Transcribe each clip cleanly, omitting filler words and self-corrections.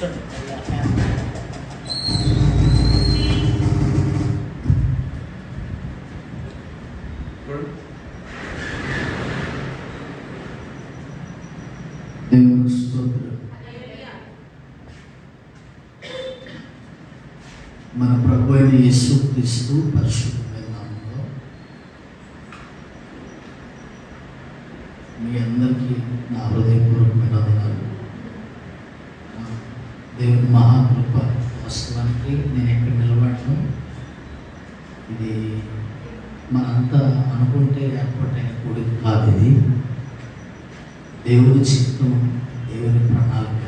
కూర్చోండి. దేవుని స్తోత్రం. మన ప్రభు అయిన యేసుక్రీస్తు పరిశుద్ధమైన నామములో మీ అందరికీ నా హృదయపూర్వకమైన వందనాలు. దేవుని మహాకృప. వాస్తవానికి నేను ఎక్కడ నిలబడను, ఇది మనంతా అనుకుంటే ఏర్పాటైన కూడిక కాదు. ఇది దేవుని చిత్తం, దేవుని ప్రణాళిక.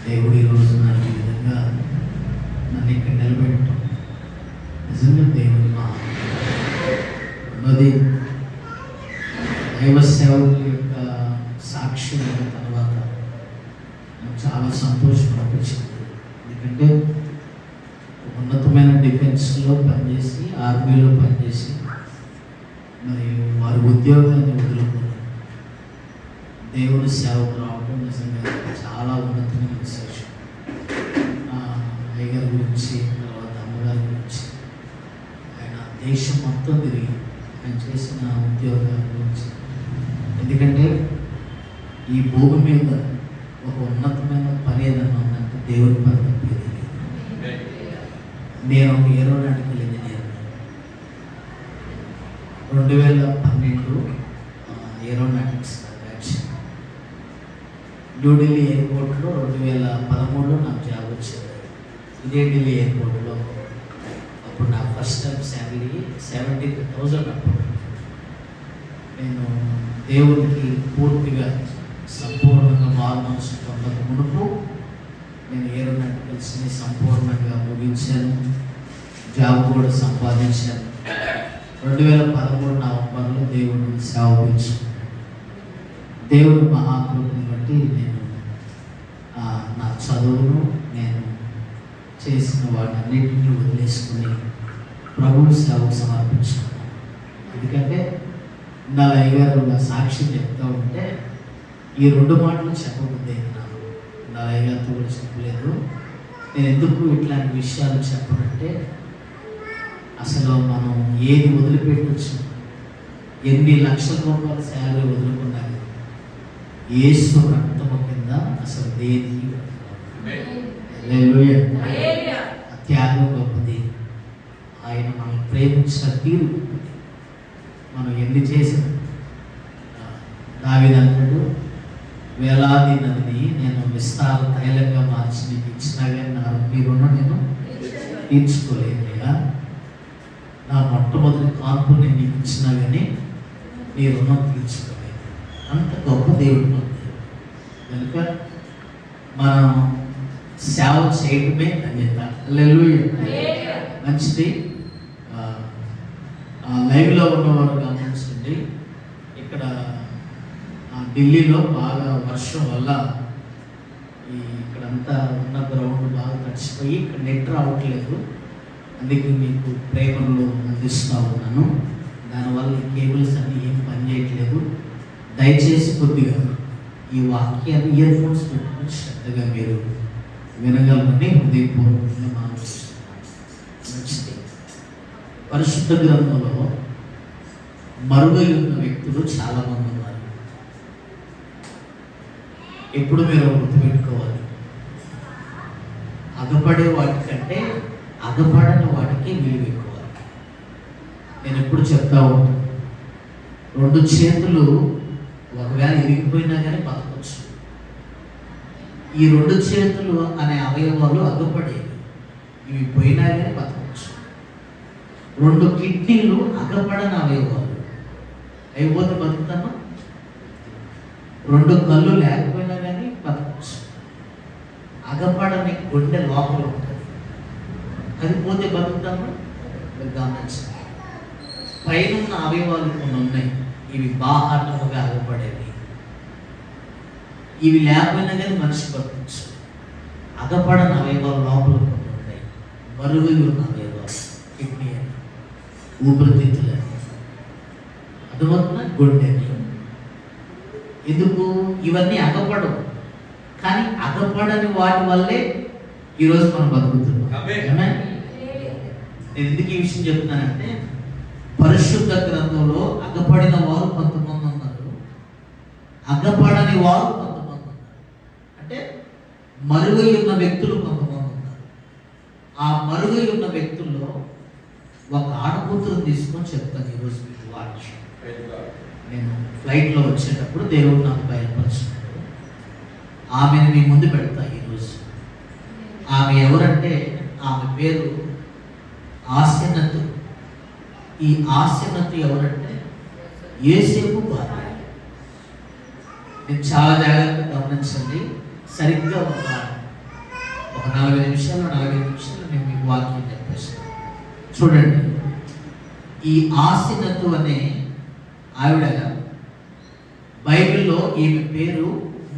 దేవుడు ఈ రోజున ఈ విధంగా నన్ను ఇక్కడ నిలబెట్టడం నిజంగా దేవుని ఉన్నది. దైవ సేవకుల యొక్క సాక్ష్యం అయిన తర్వాత నాకు చాలా సంతోషం అనిపించింది. ఎందుకంటే ఉన్నతమైన డిఫెన్స్లో పనిచేసి, ఆర్మీలో పనిచేసి, మరి వారి ఉద్యోగాన్ని వదులుకొని దేవుని సేవకు రావడం నిజంగా చాలా ఉన్నతమైన విశేషం. అయ్యగారి గురించి, తర్వాత అమ్మగారి గురించి, ఆయన దేశం మొత్తం తిరిగి ఆయన చేసిన ఉద్యోగాల గురించి. ఎందుకంటే ఈ భూమి మీద ఒక ఉన్నతమైన పని ఏదన్నా ఉందంటే దేవుని పని తప్పేది. నేను ఒక aeronautical engineer. 2012 aeronautics action New Delhi ఎయిర్పోర్ట్లో 2013లో నాకు జాబ్ వచ్చింది. ఇదే ఢిల్లీ ఎయిర్పోర్ట్లో. అప్పుడు నా ఫస్ట్ టైం శాలరీ 70,000. అప్పుడు నేను దేవునికి పూర్తిగా సంపూర్ణంగా మారు మనసు పొందక మునుపు నేను ఏరోనాటికల్స్ని సంపూర్ణంగా ముగించాను. జాబ్ కూడా సంపాదించాను. 2013 నవంబర్లో దేవుడిని సేవపించుకున్నాను. దేవుడి మహాకృపను బట్టి నేను నా చదువును, నేను చేసిన వాటన్నిటిని వదిలేసుకుని ప్రభువు సేవకు సమర్పించుకున్నాను. ఎందుకంటే నా అయ్యగారు నా సాక్ష్యం చెప్తూ ఉంటే ఈ 2 మాటలు చెప్పబుద్ది నాకు. నా అయ్యగారితో కూడా చెప్పలేదు. నేను ఎందుకు ఇట్లాంటి విషయాలు చెప్పనంటే, అసలు మనం ఏది వదిలిపెట్టవచ్చు, ఎన్ని లక్షల రూపాయల శాలరీ వదులుకున్నా యేసు రక్తము కింద అసలు దేనికి త్యాగం గొప్పది. ఆయన మనం ప్రేమించిన తీరు గొప్పది. మనం ఎన్ని చేసిన దావీదు అంటాడు, వేలాది నదిని నేను విస్తార తైలంగా మార్చి నీకు ఇచ్చినా కానీ మీ రుణం నేను తీర్చుకోలేదయ్యా. నా మొట్టమొదటి కాన్పు నేను నీకు ఇచ్చినా కానీ నీ రుణం తీర్చుకోలేదు. అంత గొప్ప దేవుడు మన దేవుడు. కనుక మనం సేవ చేయడమే ధన్యత. హల్లెలూయా. మంచిది. లైవ్లో ఉన్నవారు గమనించండి. ఇక్కడ ఢిల్లీలో బాగా వర్షం వల్ల ఇక్కడంతా ఉన్న గ్రౌండ్ బాగా తడిచిపోయి ఇక్కడ నెట్ రావట్లేదు. అందుకే మీకు ప్రేమలు అందిస్తూ ఉన్నాను. దానివల్ల ఈ కేబుల్స్ అన్నీ ఏం పనిచేయట్లేదు. దయచేసి కొద్దిగా ఈ వాక్యాన్ని ఇయర్ ఫోన్స్ పెట్టుకుని శ్రద్ధగా మీరు వినగలమని హృదయపూర్వకంగా మాట్లాడుతున్నాను. మంచిది. పరిశుద్ధ గ్రంథంలో మరుగై ఉన్న వ్యక్తులు చాలామంది ఉన్నారు. ఎప్పుడు మీరు గుర్తుపెట్టుకోవాలి, అగపడే వాటికంటే అగపడని వాటికి విలువ ఎక్కువ. నేను ఎప్పుడు చెప్తా ఉంటాను, 2 చేతులు ఒకవేళ ఇరిగిపోయినా కానీ బతకవచ్చు. ఈ 2 చేతులు అనే అవయవాలు అగపడేవి, ఇవి పోయినా కానీ బతకవచ్చు. 2 కిడ్నీలు అగపడని అవయవాలు, అయిపోతే బతుకుతాను. 2 కళ్ళు లేకపోయినా కానీ బతకవచ్చు. అగపడని గుండె లోపల ఉంటుంది, అది పోతే బతుకుతాము. గమనించండి, పైన ఉన్న అవయవాలు కొన్ని ఉన్నాయి, ఇవి బాహాటముగా అగపడేవి. ఇవి లేకపోయినా కానీ మనిషి బతకచ్చు. అగపడని అవయవాలు లోపల కొన్ని ఉన్నాయి, మరుగు ఉన్న అవయవాలు, కిడ్నీ అని, ఊపిరితిత్తులు అని, అదువల్ల గుండె. ఎందుకు? ఇవన్నీ అగపడవు, కానీ అగపడని వాటి వల్లే ఈరోజు మనం బతుకుతున్నాం. నేను ఎందుకు ఈ విషయం చెప్తున్నానంటే, పరిశుద్ధ గ్రంథంలో అగపడిన వారు కొంతమంది ఉన్నారు, అగపడని వారు కొంతమంది ఉన్నారు. అంటే మరుగై ఉన్న వ్యక్తులు కొంతమంది ఉన్నారు. ఆ మరుగై ఉన్న వ్యక్తుల్లో ఒక ఆడకూతురుని తీసుకొని చెప్తాను ఈరోజు మీకు వాక్యం. నేను ఫ్లైట్లో వచ్చేటప్పుడు దేవుడు నాకు బయలుపరిచినాడు. ఆమెను మీ ముందు పెడతా ఈరోజు. ఆమె ఎవరంటే, ఆమె పేరు ఆసెనతు. ఈ ఆసెనతు ఎవరంటే యోసేపు భార్య. నేను చాలా జాగ్రత్తగా గమనించండి. సరిగ్గా ఒక 40 నిమిషాలు నేను మీకు వాక్యం చెప్పేస్తాను. చూడండి, ఈ ఆసెనతు అనే ఆవిడ బైబిల్లో ఈమె పేరు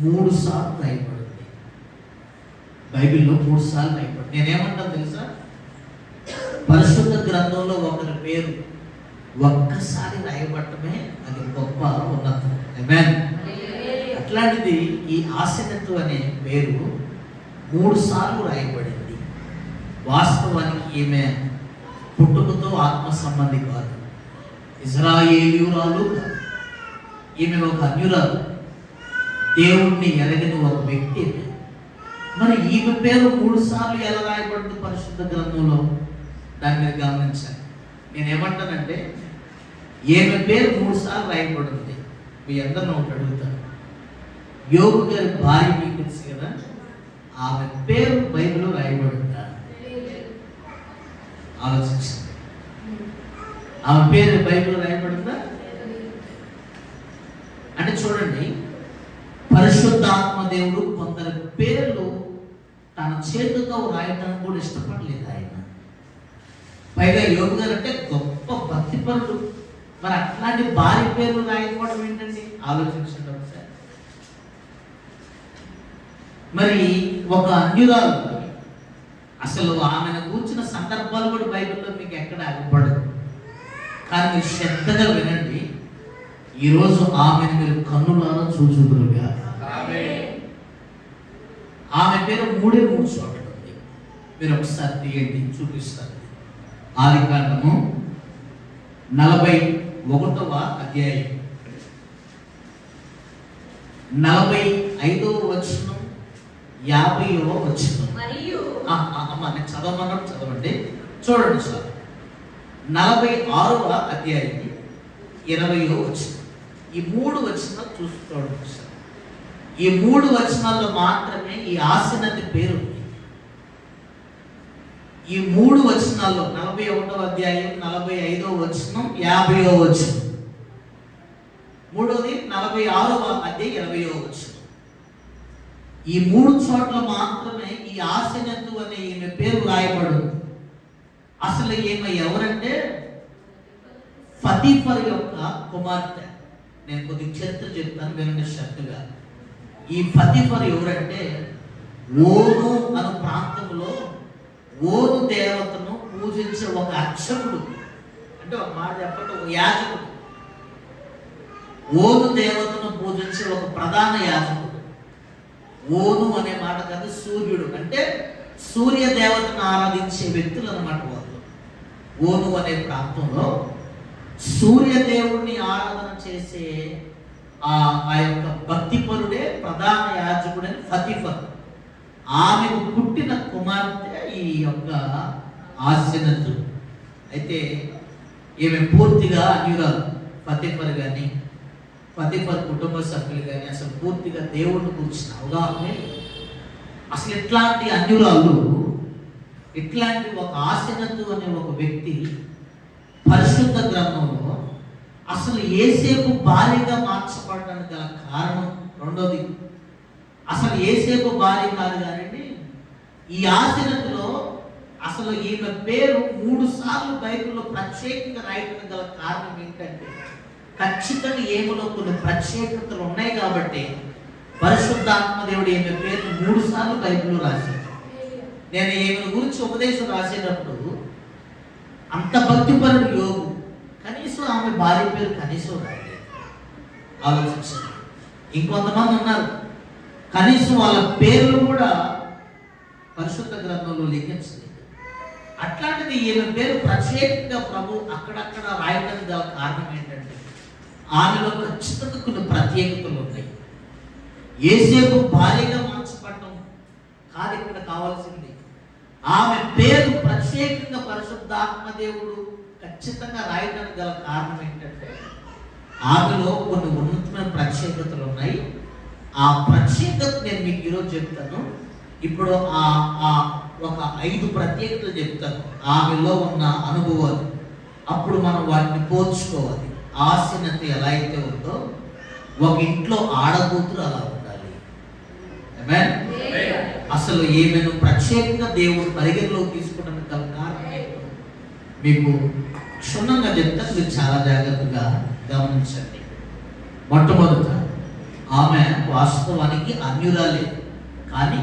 3 సార్లు రాయబడింది. బైబిల్లో 3 సార్లు రాయబడింది. నేనేమంటాను తెలుసా, పరిశుద్ధ గ్రంథంలో ఒకరి పేరు ఒక్కసారి రాయబడటమే అది గొప్ప ఉన్నతం. ఆమేన్. అట్లాంటిది ఈ ఆసెనతు అనే పేరు 3 సార్లు రాయబడింది. వాస్తవానికి ఈమె పుట్టుకతో ఆత్మ సంబంధి కాదు, ఇజ్రాయేలీయురాలు కాదు. ఈమె ఒక అన్యురాలు, దేవుణ్ణి ఎరగిన ఒక వ్యక్తి. మరి ఈమె పేరు 3 సార్లు ఎలా రాయబడింది పరిశుద్ధ గ్రంథంలో? దాన్ని మీరు గమనించాలి. నేనేమంటానంటే, ఈమె పేరు 3 సార్లు రాయబడింది. మీ అందరిని ఒకటి అడుగుతాను, యోబు గారి భార్య మీకు తెలుసు కదా, ఆమె పేరు బైబిల్లో రాయబడిందా? ఆలోచించండి. ఆమె పేరు బైబిల్లో రాయబడిందా? అంటే చూడండి, పరిశుద్ధాత్మ దేవుడు కొందరి పేర్లు తన చేతితో రాయడానికి కూడా ఇష్టపడలేదు ఆయన. పైగా యోబు గారు అంటే గొప్ప భక్తిపరుడు. మరి అట్లాంటి భార్య పేర్లు రాయకపోవడం ఏంటండి? ఆలోచించండి ఒకసారి. మరి ఒక అన్యురాలు, అసలు ఆమెను కూర్చున్న సందర్భాలు కూడా బైబిల్లో మీకు ఎక్కడ అగపడదు. కానీ మీరు శ్రద్ధగా వినండి. ఈరోజు ఆమెను మీరు కన్నులారా చూచుదురుగా. ఆమె పేరు 3 చోట్ల ఉంది. మీరు ఒకసారి తీయండి, చూపిస్తారు. ఆదికాండము 41వ అధ్యాయం 45వ వచనం 50వ వచనం. అమ్మ నేను చదవమన్నట్టు చదవండి. చూడండి సార్, 46వ అధ్యాయం 20వ వచనం. ఈ 3 వచనాలు చూసుకోండి సార్. ఈ 3 వచనాల్లో మాత్రమే ఈ ఆసెనతు పేరు ఉంది. ఈ 3 వచనాల్లో 41వ అధ్యాయం 45వ వచనం 50వ వచనం, మూడోది 46వ అధ్యాయం 20వ వచనం. ఈ 3 చోట్ల మాత్రమే ఈ ఆసెనతు అనే ఈమె పేరు రాయబడింది. అసలు ఈమె ఎవరంటే ఫతీఫర్ యొక్క కుమార్తె. నేను కొద్దిగా చరిత్ర చెప్తాను, వినండి శ్రద్ధగా. ఈ ఫతీఫర్ ఎవరంటే, ఓను అనే ప్రాంతంలో ఓను దేవతను పూజించే ఒక అర్చకుడు. అంటే ఒక మాట చెప్పండి, ఒక యాజకుడు. ఓను దేవతను పూజించే ఒక ప్రధాన యాజకుడు. ఓను అనే మాట కాదు, సూర్యుడు. అంటే సూర్య దేవతను ఆరాధించే వ్యక్తులు అన్నమాట వాళ్ళు. ఓను అనే ప్రాంతంలో సూర్యదేవుడిని ఆరాధన చేసే ఆ యొక్క భక్తిపరుడే ప్రధాన యాజకుడని ఫతీఫర్. ఆమెకు పుట్టిన కుమార్తె ఈ యొక్క ఆసెనతు. అయితే ఈమె పూర్తిగా అన్యురాలు. ఫతీఫర్ కానీ ఫతీఫర్ కుటుంబ సభ్యులు కానీ అసలు పూర్తిగా దేవుడిని గురించిన అవగాహనే. అసలు ఇట్లాంటి అన్యురాలు, ఇట్లాంటి ఒక ఆసెనతు అనే ఒక వ్యక్తి పరిశుద్ధ గ్రంథంలో అసలు యేసేపు భార్యగా మార్చబడడానికి గల కారణం రెండోది. అసలు యేసేపు భార్య కాదు కానండి, ఈ ఆసెనతులో అసలు ఈమె పేరు 3 సార్లు బైబిల్లో ప్రత్యేకంగా రాయడానికి గల కారణం ఏంటంటే, ఖచ్చితంగా ఏమలో కొన్ని ప్రత్యేకతలు ఉన్నాయి కాబట్టి పరిశుద్ధాత్మ దేవుడు ఈమె పేరును 3 సార్లు బైబిల్లో రాశాడు. నేను ఈమెను గురించి ఉపదేశం రాసేటప్పుడు అంత భక్తిపరుడు యోగు, కనీసం ఆమె భార్య పేరు కనీసం రాయలేదు. ఆలోచించండి. ఇంకొంతమంది ఉన్నారు, కనీసం వాళ్ళ పేర్లు కూడా పరిశుద్ధ గ్రంథంలో లిఖించలేదు. అట్లాంటిది ఈమె పేరు ప్రత్యేకంగా ప్రభు అక్కడక్కడ రాయడానికి గల కారణం ఏంటంటే ఆమెలో ఖచ్చితంగా కొన్ని ప్రత్యేకతలు ఉన్నాయి. యేసేపు భార్యగా మార్చబడటం కాదు ఇక్కడ కావాల్సింది. ఆమె పేరు ప్రత్యేకంగా పరిశుద్ధాత్మదేవుడు ఖచ్చితంగా రాయడానికి గల కారణం ఏంటంటే ఆమెలో కొన్ని ఉన్నతమైన ప్రత్యేకతలు ఉన్నాయి. ఆ ప్రత్యేకత నేను మీకు ఈరోజు చెప్తాను. ఇప్పుడు ఒక 5 ప్రత్యేకతలు చెప్తాను, ఆమెలో ఉన్న అనుభవాలు. అప్పుడు మనం వాటిని పోల్చుకోవాలి. ఆసీనత ఎలా అయితే ఉందో ఒక ఇంట్లో ఆడకూతురు అలా ఉండాలి. ఆమేన్. అసలు ఈమెను ప్రత్యేకంగా దేవుడు పరిగణలోకి తీసుకోవడానికి గల కారణం మీకు క్షుణ్ణంగా చెప్తాను, మీరు చాలా జాగ్రత్తగా గమనించండి. మొట్టమొదట ఆమె వాస్తవానికి అన్యురాలే, కానీ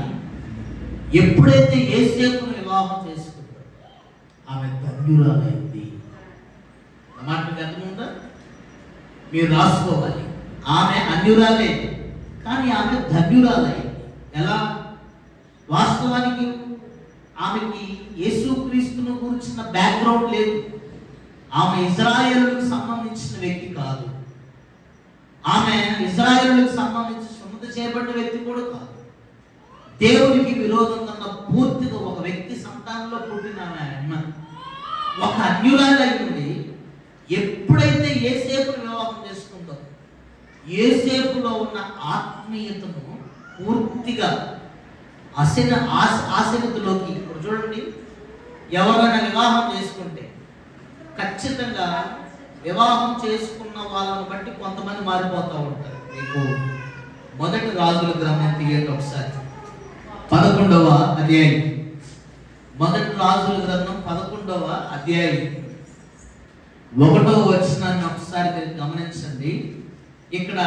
ఎప్పుడైతే యేసేపును వివాహం చేసుకుందో ఆమె ధన్యురాలైంది. మాట మీకు అర్థముందా? మీరు రాసుకోవాలి. ఆమె అన్యురాలే, కానీ ఆమె ధన్యురాలైంది. ఎలా? వాస్తవానికి ఆమెకి యేసుక్రీస్తును గురించిన బ్యాక్గ్రౌండ్ లేదు. ఆమె ఇజ్రాయేలుకు సంబంధించిన వ్యక్తి కాదు. ఆమె ఇజ్రాయేలుకు సంబంధించి సున్నత చేయబడిన వ్యక్తి కూడా కాదు. దేవునికి విరోధంగా పూర్తిగా ఒక వ్యక్తి సంతానంలో పుట్టిన ఆమె ఒక అన్యురాలై ఉండి ఎప్పుడైతే యేసేపును వివాహం చేసుకుందో యేసేపులో ఉన్న ఆత్మీయతను పూర్తిగా ఆశీనతలోకి. ఇప్పుడు చూడండి, ఎవరైనా వివాహం చేసుకుంటే ఖచ్చితంగా వివాహం చేసుకున్న వాళ్ళని బట్టి కొంతమంది మారిపోతూ ఉంటారు. మీకు మొదటి రాజుల గ్రంథం తీయండి ఒకసారి, 11వ అధ్యాయం. మొదటి రాజుల గ్రంథం 11వ అధ్యాయం 1వ వచనాన్ని ఒకసారి మీరు గమనించండి. ఇక్కడ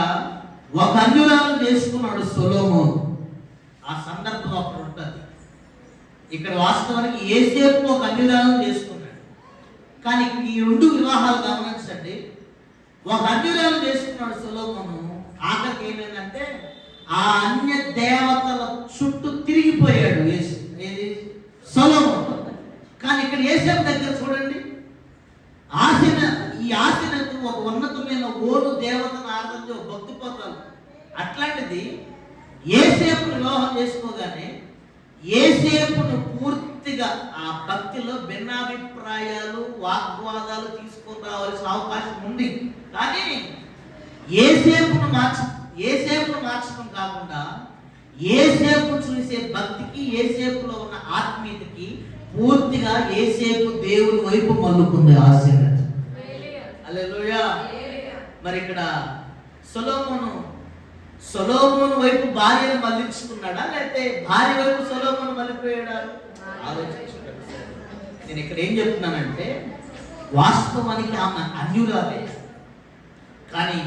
ఒక అన్యురాలు చేసుకున్నాడు సొలొమోను. ఆ సందర్భం అప్పుడు ఉంటుంది. ఇక్కడ వాస్తవానికి యేసేపు ఒక అన్యురాలను చేసుకున్నాడు, కానీ ఈ 2 వివాహాలు గమనించండి. ఒక అన్యురాలు చేసుకున్నాడు సొలొమోను. ఆఖరికి ఏమైందంటే ఆ అన్య దేవతల చుట్టూ తిరిగిపోయాడు సొలొమోను. కానీ ఇక్కడ యేసేపు దగ్గర చూడండి, ఈ ఆశనకు ఒక ఉన్నతమైన ఓను దేవతను ఆరాధించే ఒక భక్తి పదాలు. అట్లాంటిది యేసేపును వివాహం చేసుకోగానే యేసేపును పూర్తిగా ఆ భక్తిలో భిన్నాభిప్రాయాలు, వాగ్వాదాలు తీసుకొని రావాల్సిన అవకాశం ఉంది. కానీ యేసేపును మార్చడం కాకుండా యేసేపు చూసే భక్తికి, యేసేపులో ఉన్న ఆత్మీయతకి పూర్తిగా యేసేపు దేవుని వైపు మల్లుకుంది ఆశీర్వాదం. హల్లెలూయా. మరి ఇక్కడ సొలొమోను వైపు భార్యను మళ్ళించుకున్నాడా, లేకపోతే భార్య వైపు సొలొమోను మళ్ళిపోయాడా? ఆలోచించుకోండి. నేను ఇక్కడ ఏం చెప్తున్నానంటే వాస్తవానికి ఆమె అన్యురాలే, కానీ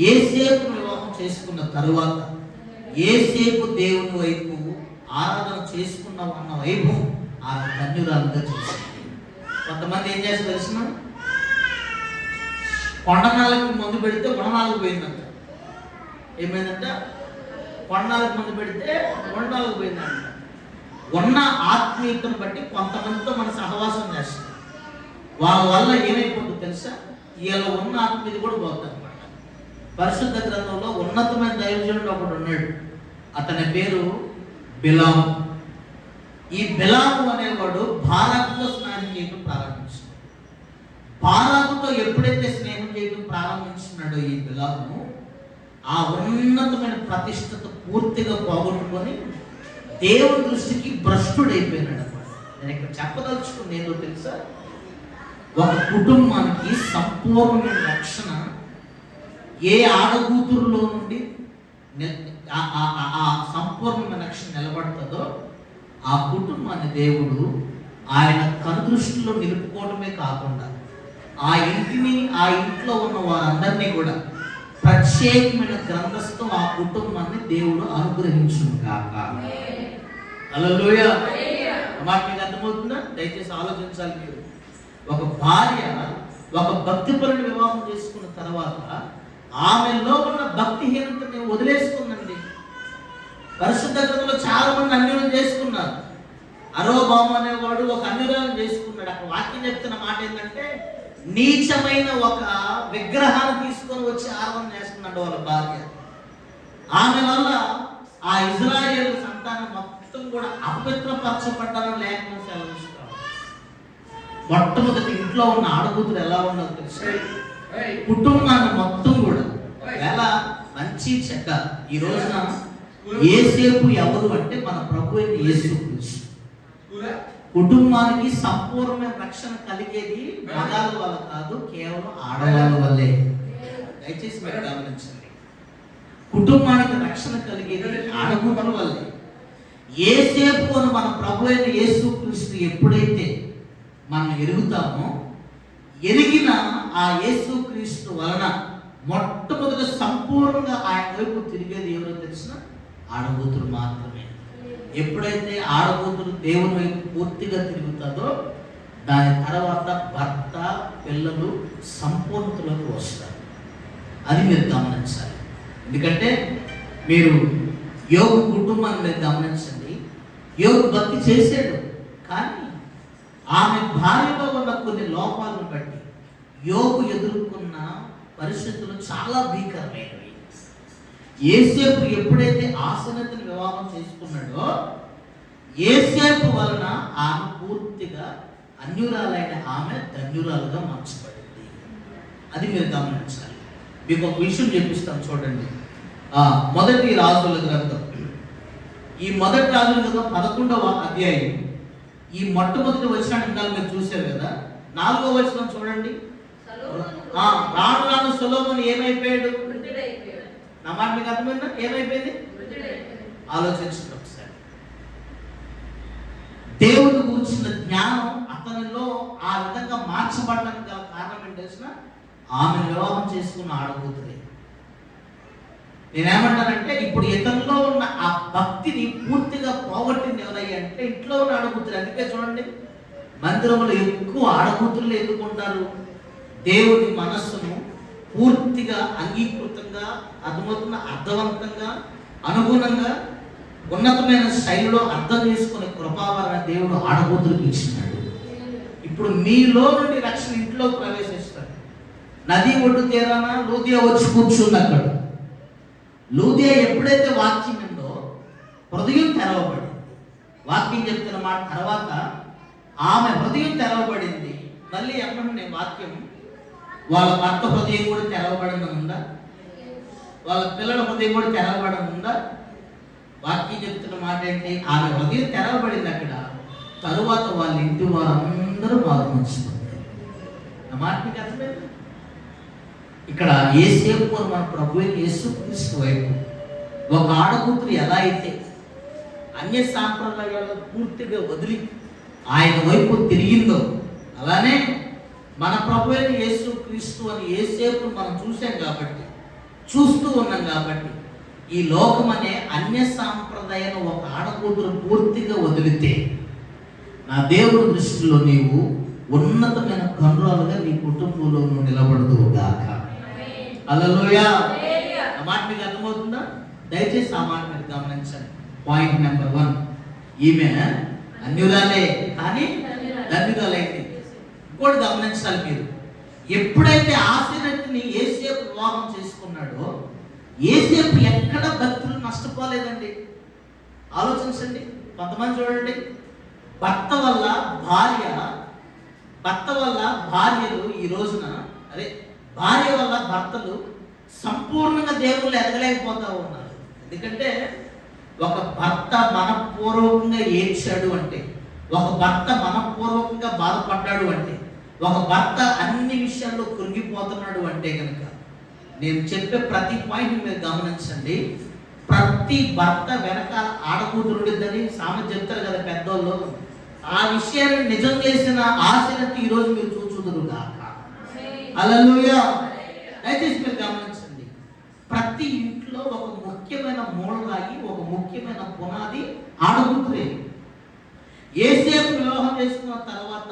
యేసేపును వివాహం చేసుకున్న తరువాత యేసేపు దేవుని వైపు ఆరాధన చేసుకున్న అన్న వైభవం ఆమె ధన్యురాలుగా చేసింది. కొంతమంది ఏం చేసి తెలిసిన కొండనాలకు మందు పెడితే గుణనాలకు పోయిందంట. ఏమైందంట? కొండనాలకు మందు పెడితే గుణనాలకు పోయిందంట. ఉన్న ఆత్మీయతను బట్టి కొంతమందితో మన సహవాసం చేస్తాం. వాళ్ళ వల్ల ఏమైపోతుందో తెలుసా? వీళ్ళ ఉన్న ఆత్మీయత కూడా పోతుంది అనమాట. పరిశుద్ధ గ్రంథంలో ఉన్నతమైన దైవజనుడు ఒకడు ఉన్నాడు. అతని పేరు బిలాము. ఈ బిలాము అనేవాడు బారాకుతో స్నేహం చేయడం ప్రారంభించాడు. బారాకుతో ఎప్పుడైతే స్నేహం చేయడం ప్రారంభించినాడో ఈ బిలాము ఆ ఉన్నతమైన ప్రతిష్టత పూర్తిగా పోగొట్టుకొని దేవుని దృష్టికి భ్రష్టుడైపోయినాడు అన్నమాట. నేను ఇక్కడ చెప్పదలుచుకుంది ఏంటో తెలుసా? ఒక కుటుంబానికి సంపూర్ణమైన రక్షణ ఏ ఆడకూతురులో నుండి ఆ సంపూర్ణమైన రక్షణ నిలబడుతుందో ఆ కుటుంబాన్ని దేవుడు ఆయన కనుదృష్టిలో నిలుపుకోవడమే కాకుండా ఆ ఇంటిని, ఆ ఇంట్లో ఉన్న వారందరినీ కూడా ప్రత్యేకమైన గ్రంథస్థం ఆ కుటుంబాన్ని దేవుడు అనుగ్రహించును గాక. హల్లెలూయా. మాట మీకు అర్థమవుతుందా? దయచేసి ఆలోచించాలి మీరు. ఒక భార్య ఒక భక్తిపరుని వివాహం చేసుకున్న తర్వాత ఆమెలో ఉన్న భక్తిహీనతని వదిలేసుకుందండి. పరిశుద్ధ గ్రంథంలో చాలా మంది అన్యులను చేసుకున్నారు. అరోబాము అనేవాడు ఒక అన్యురాలను చేసుకున్నాడు. అక్కడ వాక్యం చెప్తున్న మాట ఏంటంటే, నీచమైన ఒక విగ్రహాన్ని తీసుకొని వచ్చి ఆరాధన చేస్తున్నాడు వాళ్ళ భార్య. ఆమె వల్ల ఆ ఇజ్రాయేలు సంతానం మొత్తం కూడా అపవిత్రపరచబడ్డారని లేఖనం సెలవిస్తారు. మొట్టమొదటి ఇంట్లో ఉన్న ఆడకూతురు ఎలా ఉన్నదో తెలుసు, కుటుంబాన్ని మొత్తం కూడా ఎలా మంచి చెడ్డ. ఈ రోజున యేసేపు ఎవరు అంటే మన ప్రభు అయిన యేసుక్రీస్తు. కుటుంబానికి సంపూర్ణమైన రక్షణ కలిగేది మగాళ్ళ వల్ల కాదు, కేవలం ఆడవాళ్ళ వల్లే. దయచేసి మీరు గమనించండి. కుటుంబానికి రక్షణ కలిగేది ఆడకూతుల వల్లే. యేసేపు అని మన ప్రభు అయిన యేసుక్రీస్తు ఎప్పుడైతే మనం ఎరుగుతామో, ఎరిగిన ఆ యేసుక్రీస్తు వలన మొట్టమొదటి సంపూర్ణంగా ఆయన వైపు తిరిగేది ఎవరో తెలిసిన ఆడకూతురు మాత్రమే. ఎప్పుడైతే ఆడకూతురు దేవుని వైపు పూర్తిగా తిరుగుతుందో, దాని తర్వాత భర్త పిల్లలు సంపూర్ణతలోకి వస్తారు. అది మీరు గమనించాలి. ఎందుకంటే మీరు యోగు కుటుంబాన్ని మీరు గమనించండి. యోగు భక్తి చేశాడు, కానీ ఆమె భార్యలో ఉన్న కొన్ని లోపాలను బట్టి యోగు ఎదుర్కొన్న పరిస్థితులు చాలా భీకరమైనవి. యేసేపు ఎప్పుడైతే ఆసనతని వివాహం చేసుకున్నాడో, యేసేపు వలన ఆమె పూర్తిగా అన్యురాలైన ఆమె ధన్యురాలుగా మార్చబడింది. అది మీరు గమనించాలి. మీకు ఒక విషయం చెప్పిస్తాను చూడండి. మొదటి రాజుల గ్రంథం, ఈ మొదటి రాజుల గ్రంథం 11వ అధ్యాయం, ఈ మొట్టమొదటి వచనాన్ని ఇందాక మీరు చూశారు కదా, 4వ వచనం చూడండి. రాను రాను సొలొమోను ఏమైపోయాడు? నా మాట మీకు అర్థమైందా? ఏమైపోయింది? ఆలోచించండి ఒకసారి. దేవుని గురించిన జ్ఞానం అతనిలో ఆ విధంగా మార్చబడడానికి గల కారణం ఏంటేసిన ఆమె వివాహం చేసుకున్న ఆడకూతురే. నేనేమంటానంటే, ఇప్పుడు ఇతనిలో ఉన్న ఆ భక్తిని పూర్తిగా పోగొట్టింది ఎవరయ్యా అంటే ఇంట్లో ఉన్న ఆడకూతురు. అందుకే చూడండి, మందిరంలో ఎక్కువ ఆడకూతురులు ఎందుకుంటారు? దేవుని మనస్సును పూర్తిగా అంగీకృతంగా, అర్థవంతంగా, అనుగుణంగా, ఉన్నతమైన శైలిలో అర్థం చేసుకునే కృపావరణ దేవుడు ఆడకూతురికి ఇచ్చినాడు. ఇప్పుడు మీలో నుండి రక్షణ ఇంట్లో ప్రవేశిస్తాడు. నది ఒడ్డు తీరాన లూదియా వచ్చి కూర్చుంది. అక్కడ లూదియా ఎప్పుడైతే వాక్యం ఉందో హృదయం తెరవబడింది. వాక్యం చెప్తున్న మాట తర్వాత ఆమె హృదయం తెరవబడింది. మళ్ళీ ఎమ్మనే వాక్యం వాళ్ళ భర్త హృదయం కూడా తెరవబడింది ఉందా? వాళ్ళ పిల్లల హృదయం కూడా తెరవబడి ఉందా? వాక్యం చెప్తున్న మాట ఏంటి? ఆమె హృదయం తెరవబడింది అక్కడ. తరువాత వాళ్ళ ఇంటి వారందరూ మారుమనిసిపోతారు. ఆ మాట మీకు అర్థమైంది? ఇక్కడ యేసేపు మన ప్రభు యేసుక్రీస్తు వైపు ఒక ఆడకూతురు ఎలా అయితే అన్య సాంప్రదాయాలను పూర్తిగా వదిలి ఆయన వైపు తిరిగిందో, అలానే మన ప్రభు అయిన యేసుక్రీస్తు అని యేసేపు మనం చూసాం కాబట్టి, చూస్తూ ఉన్నాం కాబట్టి, ఈ లోకం అనే అన్య సాంప్రదాయాన్ని ఒక ఆడకూతురు పూర్తిగా వదిలితే నా దేవుడి దృష్టిలో నీవు ఉన్నతమైన కన్నురాలుగా నీ కుటుంబంలో నిలబడదువు గాక. హల్లెలూయా. ఆ మాట మీకు అర్థమవుతుందా? దయచేసి ఆ మాట మీరు గమనించండి. పాయింట్ నెంబర్ 1, ఈమె అన్యురాలే కానీ ధన్యురాలైంది. ఇంకోటి గమనించాలి మీరు. ఎప్పుడైతే ఆశీర్వతిని యేసేపు వివాహం చేసుకున్నాడో, యేసేపు ఎక్కడ భక్తులు నష్టపోలేదండి. ఆలోచించండి. కొంతమంది చూడండి, భర్త వల్ల భార్యలు ఈ రోజున భార్య వల్ల భర్తలు సంపూర్ణంగా దేవుళ్ళు ఎదగలేకపోతా ఉన్నారు. ఎందుకంటే ఒక భర్త మనపూర్వకంగా ఏడ్చాడు అంటే, ఒక భర్త మనపూర్వకంగా బాధపడ్డాడు అంటే, ఒక భర్త అన్ని విషయాల్లో కృంగిపోతున్నాడు అంటే కనుక, నేను చెప్పే ప్రతి పాయింట్ మీరు గమనించండి. ప్రతి భర్త వెనకాల ఆడకూతురుండిద్దని సామెత చెప్తారు కదా పెద్దోళ్ళు. ఆ విషయాన్ని నిజం చేసిన ఆశీర్వతి ఈరోజు మీరు చూచుదురు గాక. హల్లెలూయా. దయచేసి మీరు గమనించండి. ప్రతి ఇంట్లో ఒక ముఖ్యమైన మూలరాయి, ఒక ముఖ్యమైన పునాది ఆడకూతురే. యేసేపు వివాహం చేసుకున్న తర్వాత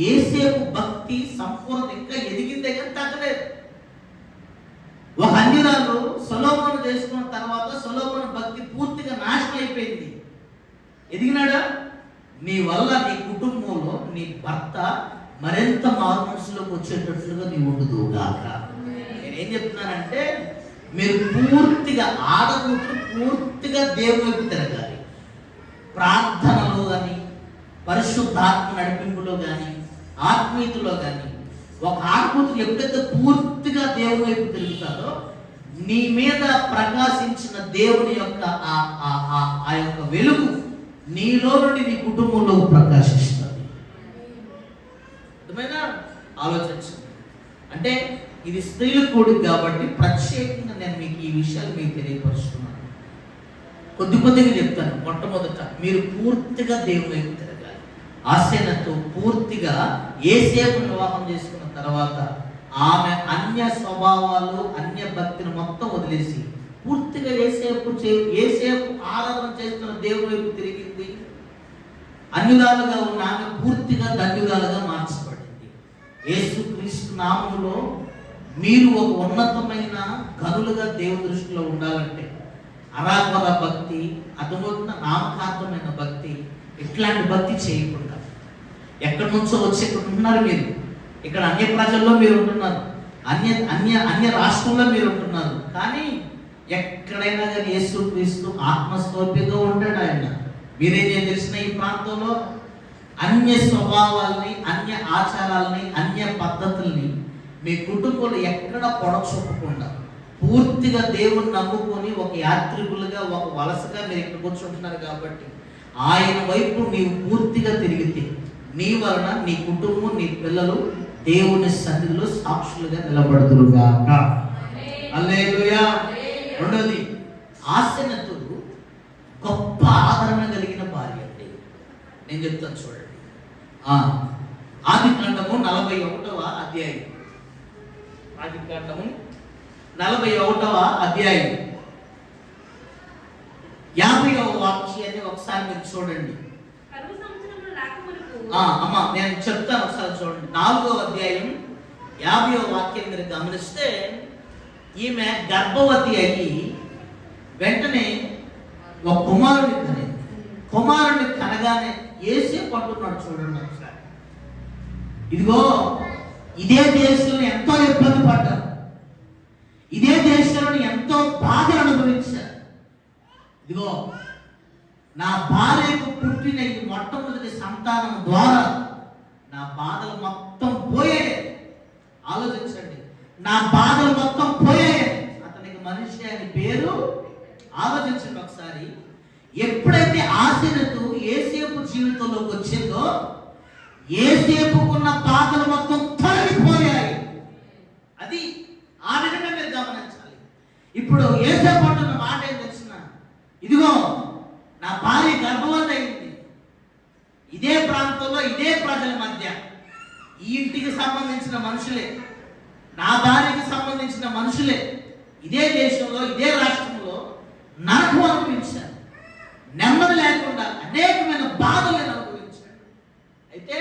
యేసేపు భక్తి సంపూర్ణత ఇంకా ఎదిగిందే కానీ తగ్గలేదు. ఒక అన్యురాలు సొలొమోను చేసుకున్న తర్వాత సొలొమోను భక్తి పూర్తిగా నాశనం అయిపోయింది. ఎదిగినాడా? నీ వల్ల నీ కుటుంబంలో నీ భర్త మరింత మారు మనసులోకి వచ్చేటట్లుగా నీ ఉండుదుగాక. నేనేం చెప్తున్నానంటే, మీరు పూర్తిగా ఆడకూతురు పూర్తిగా దేవుని వైపు తిరగాలి. ప్రార్థనలో కానీ, పరిశుద్ధాత్మ నడిపింపులో కానీ, ఆత్మీయతలో కానీ. ఒక ఆడకూతురు ఎప్పుడైతే పూర్తిగా దేవుని వైపు తిరుగుతారో, నీ మీద ప్రకాశించిన దేవుని యొక్క ఆ యొక్క వెలుగు నీలో నుండి నీ కుటుంబంలో ప్రకాశిస్తుంది. అర్థమైనా? ఆలోచించండి. అంటే ఇది స్త్రీల కూడిక కాబట్టి ప్రత్యేకంగా నేను మీకు ఈ విషయాలు మీకు తెలియపరుస్తున్నాను. కొద్దిగా చెప్తాను. మొట్టమొదట మీరు పూర్తిగా దేవుని వైపు తిరగాలి. ఆశనతో పూర్తిగా యేసేపు వివాహం చేసుకున్న తర్వాత ఆమె అన్య స్వభావాలు, అన్య భక్తిని మొత్తం వదిలేసి పూర్తిగా యేసేపు ఆరాధన చేస్తున్న దేవుని వైపు తిరిగింది. అన్యురాలుగా ఉన్న ఆమె పూర్తిగా ధన్యురాలుగా మార్చబడింది. యేసుక్రీస్తు నామములో మీరు ఒక ఉన్నతమైన గనులుగా దేవుని దృష్టిలో ఉండాలంటే అరాకొర భక్తి, అర్థమవుతున్న నామకార్థమైన భక్తి, ఇట్లాంటి భక్తి చేయకుండా ఎక్కడి నుంచో వచ్చి ఇక్కడ ఉంటున్నారు. మీరు ఇక్కడ అన్య ప్రజల్లో మీరు ఉంటున్నారు, అన్య రాష్ట్రంలో మీరు ఉంటున్నారు. కానీ ఎక్కడైనా కానీ యేసుక్రీస్తు ఆత్మస్వరూపిగా ఉంటాడు ఆయన. మీరేం తెలిసిన ఈ ప్రాంతంలో అన్య స్వభావాల్ని, అన్య ఆచారాలని, అన్య పద్ధతుల్ని మీ కుటుంబంలో ఎక్కడ పొడచూపకుండా పూర్తిగా దేవుణ్ణి నమ్ముకొని ఒక యాత్రికులుగా, ఒక వలసగా మీరు ఇక్కడ కూర్చుంటున్నారు కాబట్టి ఆయన వైపు నీవు పూర్తిగా తిరిగితే నీ వలన నీ కుటుంబం, నీ పిల్లలు దేవుని సన్నిధిలో సాక్షులుగా నిలబడుదురుగాక. హల్లెలూయా. రెండోది, ఆసెనతుడు గొప్ప ఆదరణ కలిగిన భార్య అండి. నేను చెప్తాను చూడండి. ఆదికాండము 41వ అధ్యాయం. ఆదికాండము 41వ అధ్యాయం 50వ వాక్యాన్ని ఒకసారి మీరు చూడండి. అమ్మా నేను చెప్తాను, ఒకసారి చూడండి. 4వ అధ్యాయం 50వ వాక్యం మీరు గమనిస్తే, ఈమె గర్భవతి అయ్యి వెంటనే ఒక కుమారుని కనింది. కుమారుని కనగానే యేసేపు అంటున్నాడు చూడండి ఒకసారి. ఇదిగో ఇదే దేశంలో ఎంతో ఇబ్బంది పడ్డారు, ఇదే దేశంలో ఎంతో బాధ అనుభవించారు. ఇదిగో నా భార్యకు పుట్టిన ఈ మొట్టమొదటి సంతానం ద్వారా నా బాధలు మొత్తం పోయాయి. ఆలోచించండి, నా బాధలు మొత్తం పోయాయి. అతనికి మనిషి అని పేరు. ఆలోచించండి ఒకసారి. ఎప్పుడైతే ఆశీర్వదు యేసేపు జీవితంలోకి వచ్చిందో యేసేపుకున్న బాధలు మొత్తం తొలగిపోయాయి. అది ఆ విధంగా మీరు గమనించాలి. ఇప్పుడు యేసేపు అంటున్న మాట ఏం తెలిసిన, ఇదిగో నా భార్య గర్భవతి అయింది, ఇదే ప్రాంతంలో ఇదే ప్రజల మధ్య, ఈ ఇంటికి సంబంధించిన మనుషులే, నా భార్యకి సంబంధించిన మనుషులే ఇదే దేశంలో ఇదే రాష్ట్రంలో నరకం అనుభవించారు, నెమ్మది లేకుండా అనేకమైన బాధలను అనుభవించాడు. అయితే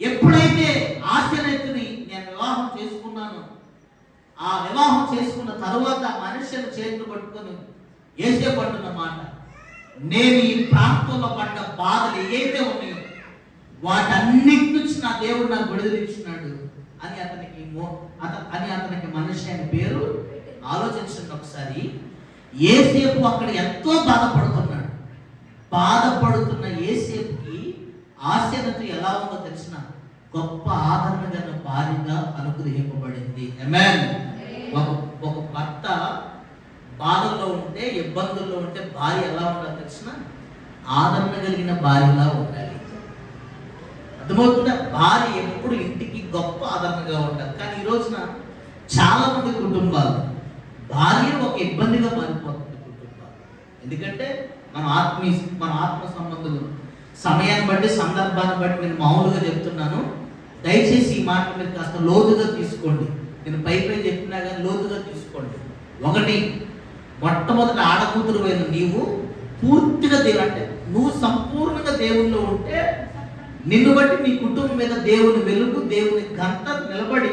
ఎప్పుడైతే ఆశనెత్తుని నేను వివాహం చేసుకున్నాను, ఆ వివాహం చేసుకున్న తరువాత మనుషులు చేతులు పట్టుకొని యేసేపు అంటున్న మాట, నేను ఈ ప్రాంతంలో పడ్డ బాధలు ఏవైతే ఉన్నాయో వాటన్నిటి నుంచి నా దేవుడు నాకు విడుదలిచ్చినాడు అని అతనికి మనిషి అని పేరు. ఆలోచించండి ఒకసారి. యేసేపు అక్కడ ఎంతో బాధపడుతున్నాడు. బాధపడుతున్న యేసేపుకి ఆశీర్వదు ఎలా ఉందో తెలిసిన గొప్ప ఆదరణ గల భార్యగా అనుగ్రహింపబడింది. ఆమేన్. ఒక భర్త బాధల్లో ఉంటే, ఇబ్బందుల్లో ఉంటే భార్య ఎలా ఉండాలి తెలిసిన ఆదరణ కలిగిన భార్యలా ఉండాలి. అర్థమవుతుందా? భార్య ఎప్పుడు ఇంటికి గొప్ప ఆదరణగా ఉండాలి. కానీ ఈ రోజున చాలా మంది కుటుంబాలు భార్య ఒక ఇబ్బందిగా మారిపోతుంది కుటుంబాలు. ఎందుకంటే మన ఆత్మ సంబంధులు సమయాన్ని బట్టి, సందర్భాన్ని బట్టి నేను మామూలుగా చెప్తున్నాను. దయచేసి ఈ మాట మీరు కాస్త లోతుగా తీసుకోండి. నేను పై చెప్పినా కానీ లోతుగా తీసుకోండి. ఒకటి, మొట్టమొదటి ఆడకూతురు అయిన నీవు పూర్తిగా అంటే నువ్వు సంపూర్ణంగా దేవుల్లో ఉంటే నిన్ను బట్టి నీ కుటుంబం మీద దేవుని వెలుగు, దేవుని ఘనత నిలబడి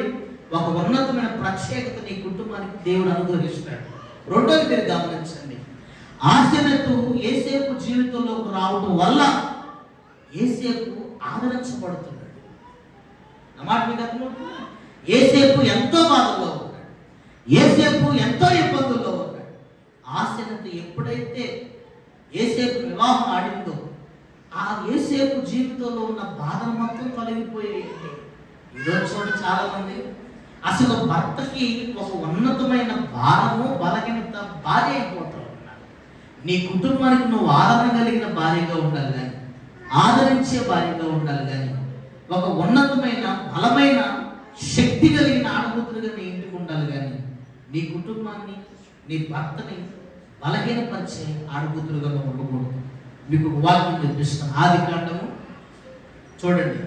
ఒక ఉన్నతమైన ప్రత్యేకత నీ కుటుంబానికి దేవుడు అనుగ్రహిస్తాడు. రెండోది మీరు గమనించండి, ఆసెనతు యోసేపు జీవితంలోకి రావడం వల్ల యోసేపు ఆదరించబడుతున్నాడు. నా మాట మీకు అర్థమవుతుందా? యోసేపు ఎంతో బాధల్లో ఉన్నాడు, యోసేపు ఎంతో ఇబ్బందుల్లో ఉన్నాడు. ఆసెనతు ఎప్పుడైతే యోసేపు వివాహం ఆడిందో ఆ యోసేపు జీవితంలో ఉన్న బాధలు మొత్తం తొలగిపోయాయి. ఈరోజు చూడండి, చాలా మంది అసలు భర్తకి ఒక ఉన్నతమైన భారము బలహీనత భార్య అయిపోతూ ఉన్నారు. నీ కుటుంబానికి నువ్వు ఆదరణ కలిగిన భార్యగా ఉండాలి కానీ, ఆదరించే భార్యగా ఉండాలి కానీ, ఒక ఉన్నతమైన బలమైన శక్తి కలిగిన ఆడబుద్ధులుగా నీ ఇంటికి ఉండాలి కానీ, నీ కుటుంబాన్ని నీ భర్తని బలహీనపరిచే ఆడబుద్ధులుగా నువ్వు ఉండకూడదు. మీకు ఒక వాక్యం చూపిస్తాను. ఆదికాండము చూడండి,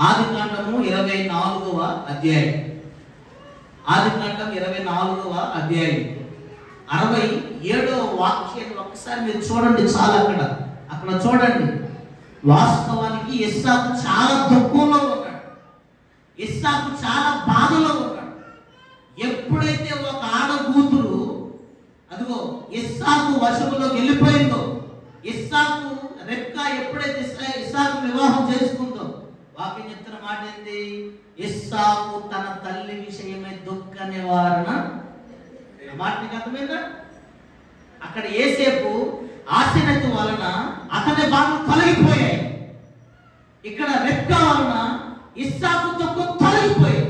ఆదికాండము 24వ అధ్యాయం, ఆదికాండం 24వ అధ్యాయం 67వ వాక్యాన్ని ఒకసారి మీరు చూడండి. చాలా అక్కడ చూడండి. వాస్తవానికి ఇస్సాకు చాలా దుఃఖంలో ఉన్నాడు, ఇస్సాకు చాలా బాధలో ఉన్నాడు. ఎప్పుడైతే ఒక ఆడకూతురు అదిగో ఇస్సాకు వశములోకి వెళ్ళిపోయిందో, ఇస్సాకు రెబ్కా ఎప్పుడైతే ఇస్సాకు వివాహం చేసుకుందో, వాక్యం చెప్తున్న మాట ఏంది? ఇస్సాకు తన తల్లి విషయమై దుఃఖ నివారణ. మాట నీకు అర్థమైందా? అక్కడ యోసేపు ఆసెనతు వలన అతని బాధలు తొలగిపోయాయి. ఇక్కడ రెబ్కా వలన ఇస్సాకు దుఃఖం తొలగిపోయాయి.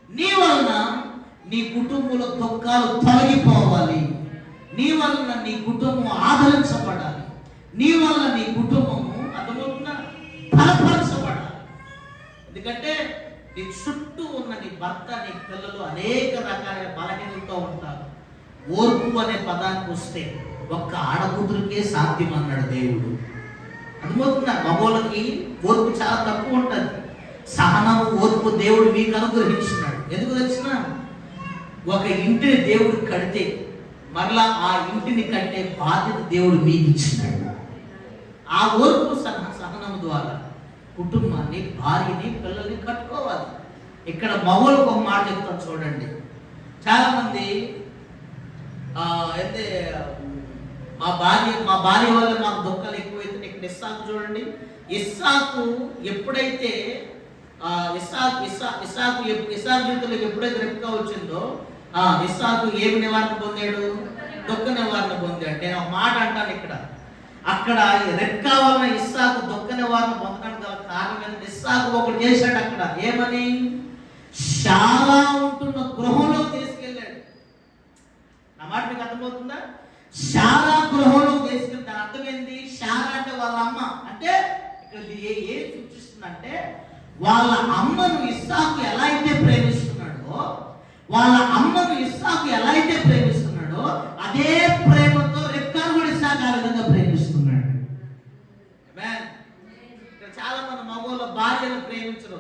నీ వలన నీ కుటుంబంలో దుఃఖాలు తొలగిపోవాలి, నీ వలన నీ కుటుంబం ఆదరించబడాలి, నీ వలన నీ కుటుంబము అర్థమవుతుందా బలపరచబడాలి. ఎందుకంటే నీ చుట్టూ ఉన్న నీ భర్త నీ పిల్లలు అనేక రకాల బలహీనతతో ఉంటారు. ఓర్పు అనే పదానికి వస్తే ఒక్క ఆడకూతురికే సాధ్యం అన్నాడు దేవుడు. అర్థమవుతుందా? మగోళ్ళకి ఓర్పు చాలా తక్కువ ఉంటుంది. సహనము ఓర్పు దేవుడు మీకు అనుగ్రహించున్నాడు. ఎందుకు తెలిసిన? ఒక ఇంటిని దేవుడు కడితే మరలా ఆ ఇంటిని కట్టే బాధ్యత దేవుడు మీకు ఇచ్చినాడు. ఆ ఓర్పు సహనం ద్వారా కుటుంబాన్ని, భార్యని, పిల్లల్ని కట్టుకోవాలి. ఇక్కడ మగోళ్ళకు ఒక మాట చెప్తాను చూడండి. చాలా మంది అయితే మా భార్య వల్ల మాకు దుఃఖాలు ఎక్కువైతే, ఇక్కడ ఇస్సాకు చూడండి. ఇస్సాకు ఎప్పుడైతే ఇస్సాకు జీవితంలోకి ఎప్పుడైతే రెబ్కా వచ్చిందో, ఇస్సాకు ఏమి నివారణ పొందాడు? దుఃఖ నివారణ పొందాడు. నేను ఒక మాట అంటాను ఇక్కడ, అక్కడ రెబ్కా వలన ఇస్సాకు దుఃఖ నివారణ పొందడానికి గల కారణం ఏంటంటే, ఇస్సాకు ఒకటి చేశాడు అక్కడ. ఏమని? శారా ఉంటున్న గృహంలో తీసుకెళ్ళాడు. నా మాట మీకు అర్థమవుతుందా? శారా గృహంలో తీసుకెళ్ళి, దాని అర్థం ఏంటి? శారా అంటే వాళ్ళ అమ్మ. అంటే ఇక్కడ ఏం సూచిస్తుందంటే, వాళ్ళ అమ్మను ఇస్సాకు ఎలా అయితే ప్రేమిస్తున్నాడో, వాళ్ళ అమ్మను ఇస్సాకు ఎలా అయితే ప్రేమిస్తున్నాడో, అదే ప్రేమతో రెబ్కాను కూడా ఇస్సాకు ఆ విధంగా ప్రేమిస్తున్నాడు. ఇక్కడ చాలా మంది మగవాళ్ళ భార్యను ప్రేమించరు,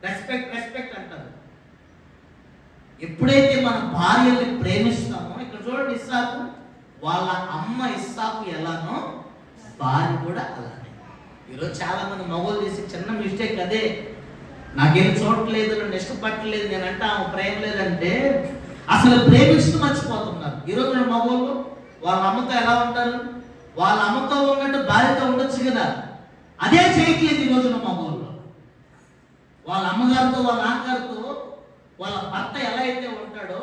రెస్పెక్ట్ అంటారు. ఎప్పుడైతే మన భార్యని ప్రేమిస్తామో, ఇక్కడ చూడండి, ఇస్సాకు వాళ్ళ అమ్మ ఇస్సాకు ఎలానో భార్య కూడా అలానే. ఈరోజు చాలా మంది మగవాళ్ళు చేసే చిన్న మిస్టేక్ అదే. నాకేం చూడట్లేదు, నన్ను ఇష్టపట్టలేదు, నేనంటే ఆమె ప్రేమ లేదంటే అసలు ప్రేమిస్తూ మర్చిపోతున్నారు. ఈరోజు మగవాళ్ళు వాళ్ళ అమ్మతో ఎలా ఉంటారు? వాళ్ళ అమ్మతో ఉన్నట్టు భార్యతో ఉండొచ్చు కదా, అదే చేయట్లేదు ఈ రోజున మగవాళ్ళు. వాళ్ళ అమ్మగారితో, వాళ్ళ నాన్నగారితో వాళ్ళ భర్త ఎలా అయితే ఉంటాడో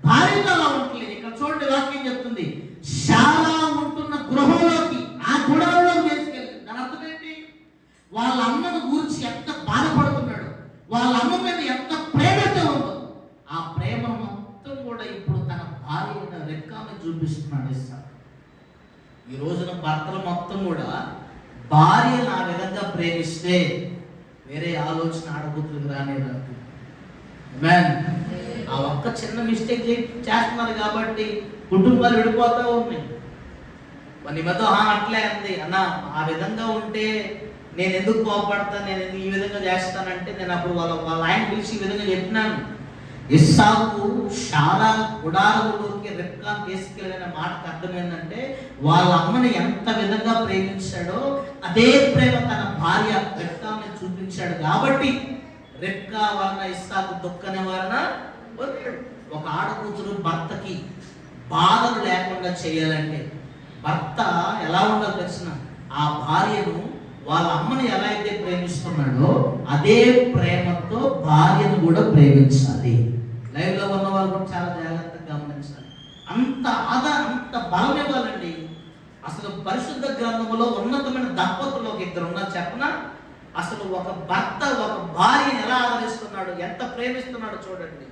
భార్యతో అలా ఉండట్లేదు. ఇక్కడ చూడండి, వాక్యం చెప్తుంది, శారా ఉంటున్న గృహంలోకి, ఆ గుడారంలోకి తీసుకెళ్ళి. దాని అర్థం ఏంటి? వాళ్ళ అమ్మను గురించి ఎంత బాధపడుతున్నాడు, వాళ్ళ అమ్మ మీద ఎంత ప్రేమతో ఉందో, ఆ ప్రేమ మొత్తం కూడా ఇప్పుడు తన భార్య రెబ్కా మీద చూపిస్తున్నాడు ఇస్సాకు. ఈ రోజున భర్తలు మొత్తం కూడా భార్యను ఆ విధంగా ప్రేమిస్తే వేరే ఆలోచన ఆడబుద్ధులకు రానే రాదు. ఆ ఒక్క చిన్న మిస్టేక్ చేస్తున్నారు కాబట్టి కుటుంబాలు విడిపోతూ ఉన్నాయి. మన మధ్య అట్లే అంది అన్న, ఆ విధంగా ఉంటే నేను ఎందుకు కోపడతాను, నేను ఎందుకు ఈ విధంగా చేస్తానంటే, నేను అప్పుడు వాళ్ళ ఆయన పిలిచి ఈ విధంగా చెప్పినాను. ఇస్సాకు శారా గుడారములోకి రెబ్కాను తీసుకెళ్ళిన మాటకు అర్థం ఏంటంటే, వాళ్ళ అమ్మని ఎంత విధంగా ప్రేమించాడో అదే ప్రేమ తన భార్య రెబ్కాను చూపించాడు. కాబట్టి రెబ్కా వలన ఇస్సాకు దుఃఖ నివారణ పొందాడు. ఒక ఆడకూతురు భర్తకి బాధలు లేకుండా చేయాలంటే భర్త ఎలా ఉండాలో తెలిసిన ఆ భార్యను వాళ్ళ అమ్మని ఎలా అయితే ప్రేమిస్తున్నాడో అదే ప్రేమతో భార్యను కూడా ప్రేమించాలి. లైవ్లో ఉన్న వాళ్ళు కూడా చాలా జాగ్రత్తగా గమనించాలి. అంత బలం ఇవ్వాలండి. అసలు పరిశుద్ధ గ్రంథంలో ఉన్నతమైన దంపతులు ఒక ఇద్దరు ఉన్నారు చెప్పనా. అసలు ఒక భర్త ఒక భార్యను ఎలా ఆదరిస్తున్నాడు, ఎంత ప్రేమిస్తున్నాడు చూడండి.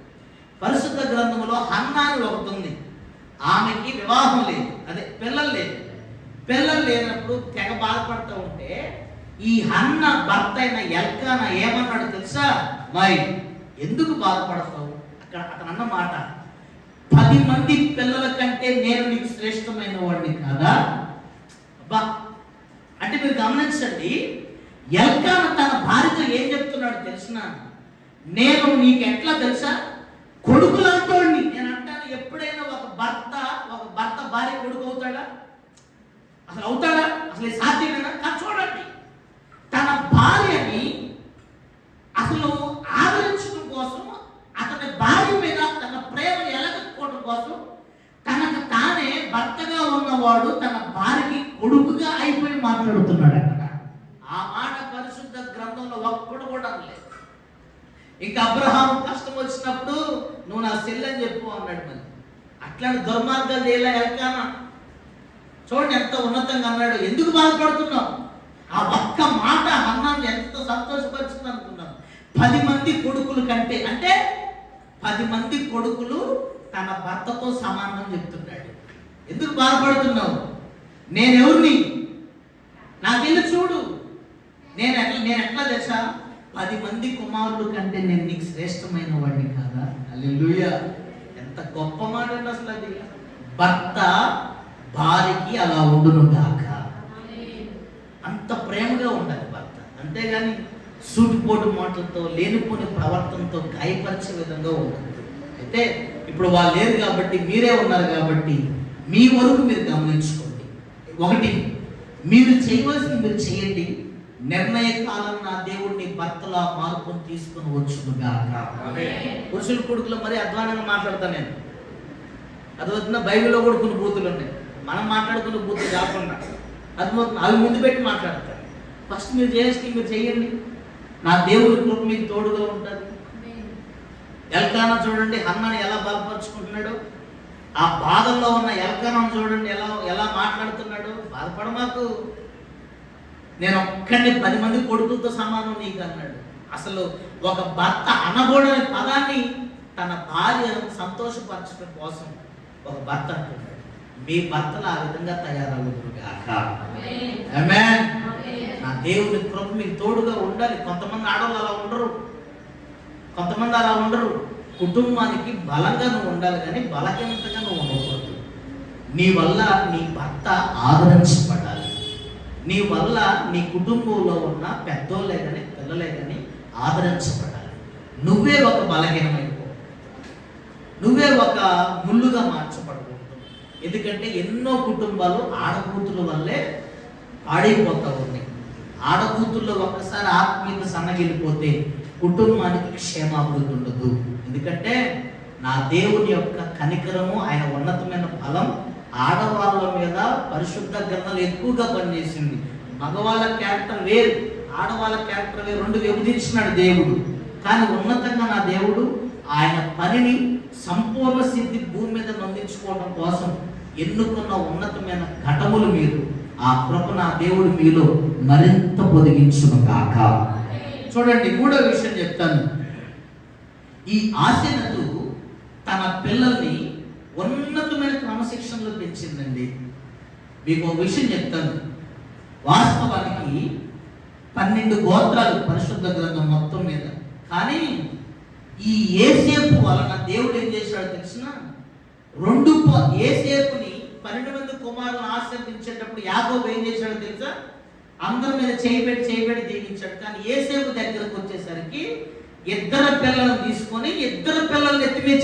పరిశుద్ధ గ్రంథంలో హన్నా అని ఒకటి ఉంది. ఆమెకి వివాహం లేదు, అదే పిల్లలు లేనప్పుడు తెగ బాధపడుతూ ఉంటే ఈ హన్న భర్త అయిన ఎల్కానా ఏమన్నాడు తెలుసా? మరి ఎందుకు బాధపడతావు? అతను అన్న మాట, 10 మంది పిల్లల కంటే నేను నీకు శ్రేష్టమైన వాడిని కాదా? అబ్బా, అంటే మీరు గమనించండి, ఎల్కానా తన భార్యతో ఏం చెప్తున్నాడు తెలిసిన? నేను నీకు ఎట్లా తెలుసా, కొడుకులంటోడిని. నేను అంటాను, ఎప్పుడైనా ఒక భర్త భార్య కొడుకు అవుతాడా? అసలు అవుతాడా? అసలు సాధ్యమేనా? కానీ చూడండి, తన భార్యని అసలు ఆదరించడం కోసం, అతని భార్య మీద తన ప్రేమను ఎలగట్టుకోవడం కోసం తనకు తానే భర్తగా ఉన్నవాడు తన భార్యకి కొడుకుగా అయిపోయి మాట్లాడుతున్నాడు. అక్కడ ఆ మాట పరిశుద్ధ గ్రంథంలో ఒక్కడు కూడా లేదు. ఇంకా అబ్రహాం కష్టం వచ్చినప్పుడు నువ్వు నా చెల్లని చెప్పు అన్నాడు. మరి అట్లాంటి దుర్మార్గాలు చేయలే ఎల్కానా. చూడండి ఎంత ఉన్నతంగా అన్నాడు. ఎందుకు బాధపడుతున్నావు? ఆ ఒక్క మాట అన్నాను ఎంత సంతోషపరుస్తుంది అనుకున్నాను. 10 మంది కొడుకులు కంటే, అంటే 10 మంది కొడుకులు తన భర్తతో సమానం చెప్తున్నాడు. ఎందుకు బాధపడుతున్నావు? నేనెవరిని? నాకెళ్ళి చూడు. నేను ఎట్లా తెలుసా? 10 మంది కుమారులు కంటే నేను నీకు శ్రేష్టమైన వాడిని కాదా? హల్లెలూయా! ఎంత గొప్ప మాట అండి అసలు అది. భర్త భార్యకి అలా ఉండును గాక. అంత ప్రేమగా ఉండాలి భర్త. అంతేగాని సూటిపోటు మాటలతో లేనిపోని ప్రవర్తనతో గాయపరిచే విధంగా ఉండదు. అయితే ఇప్పుడు వాళ్ళు లేరు కాబట్టి, మీరే ఉన్నారు కాబట్టి మీ వరకు మీరు గమనించుకోండి. ఒకటి, మీరు చేయవలసింది మీరు చేయండి. నిర్ణయ కాలం నా దేవుడిని భర్తలా మార్పును తీసుకుని వచ్చును గాక. పురుషుల కొడుకులు మరి అధ్వానంగా మాట్లాడతాను నేను. అది వచ్చిన బైబిల్లో కూడా కొన్ని బూతులు ఉన్నాయి. మనం మాట్లాడుకున్న బూతులు కాకుండా అవి ముందు పెట్టి మాట్లాడతారు. ఫస్ట్ మీరు మీరు చేయండి. నా దేవుడి కృప మీకు తోడుగా ఉంటుంది. ఎల్కానా చూడండి హన్నాని ఎలా బలపరుచుకుంటున్నాడు. ఆ బాధల్లో ఉన్న ఎల్కానా చూడండి ఎలా మాట్లాడుతున్నాడు. బాధపడ మాకు, నేను ఒక్కడిని 10 మంది కొడుకులతో సమానం నీకు అన్నాడు. అసలు ఒక భర్త అనకూడని పదాన్ని తన భార్యను సంతోషపరచడం కోసం ఒక భర్త అంటున్నాడు. మీ భర్తలు ఆ విధంగా తయారవుతున్నారు గాక. ఆమేన్. నా దేవుని కృప మీకు తోడుగా ఉండాలి. కొంతమంది ఆడవాళ్ళు అలా ఉండరు. కుటుంబానికి బలంగా నువ్వు ఉండాలి, కానీ బలహీనతగా నువ్వు ఉండకూడదు. నీ వల్ల నీ భర్త ఆదరించబడాలి. నీ వల్ల నీ కుటుంబంలో ఉన్న పెద్దోళ్ళే కానీ పిల్లలే కానీ ఆదరించబడాలి. నువ్వే ఒక బలహీనమైపో, నువ్వే ఒక ముళ్ళుగా మార్చబడకూడదు. ఎందుకంటే ఎన్నో కుటుంబాలు ఆడకూతుల వల్లే పాడైపోతూ ఉన్నాయి. ఆడకూతుల్లో ఒక్కసారి ఆత్మీయత సన్నగిలిపోతే కుటుంబానికి క్షేమాభివృద్ధి ఉండదు. ఎందుకంటే నా దేవుని యొక్క కనికరము, ఆయన ఉన్నతమైన బలం ఆడవాళ్ళ మీద పరిశుద్ధ గ్రంథాలు ఎక్కువగా పనిచేసింది. మగవాళ్ళ క్యారెక్టర్ వేరు, ఆడవాళ్ళ క్యారెక్టర్ వేరు, 2 విభజించినాడు దేవుడు. కానీ ఉన్నతంగా నా దేవుడు ఆయన పనిని సంపూర్ణ సిద్ధి భూమి మీద నందించుకోవడం కోసం ఎన్నుకున్న ఉన్నతమైన ఘటములు మీరు. ఆ కృప నా దేవుడు మీలో మరింత పొదిగించును కాక. చూడండి, 3వ విషయం చెప్తాను. ఈ ఆశనతు తన పిల్లల్ని ఉన్నతమైన క్రమశిక్షణలో పెంచిందండి. మీకు ఒక విషయం చెప్తాను. వాస్తవానికి 12 గోత్రాలు పరిశుద్ధ గ్రంథం మొత్తం మీద. కానీ ఈ యోసేపు వలన దేవుడు ఏం చేశాడో తెలిసిన? యోసేపుని 12 మంది కుమారులను ఆశీర్వదించేటప్పుడు యాకోబు ఏం చేశాడో తెలుసా? అందరి మీద చేయబెట్టి దీవించాడు. కానీ యోసేపు దగ్గరకు వచ్చేసరికి 2 పిల్లలను తీసుకొని 2 పిల్లల్ని ఎత్తి మీద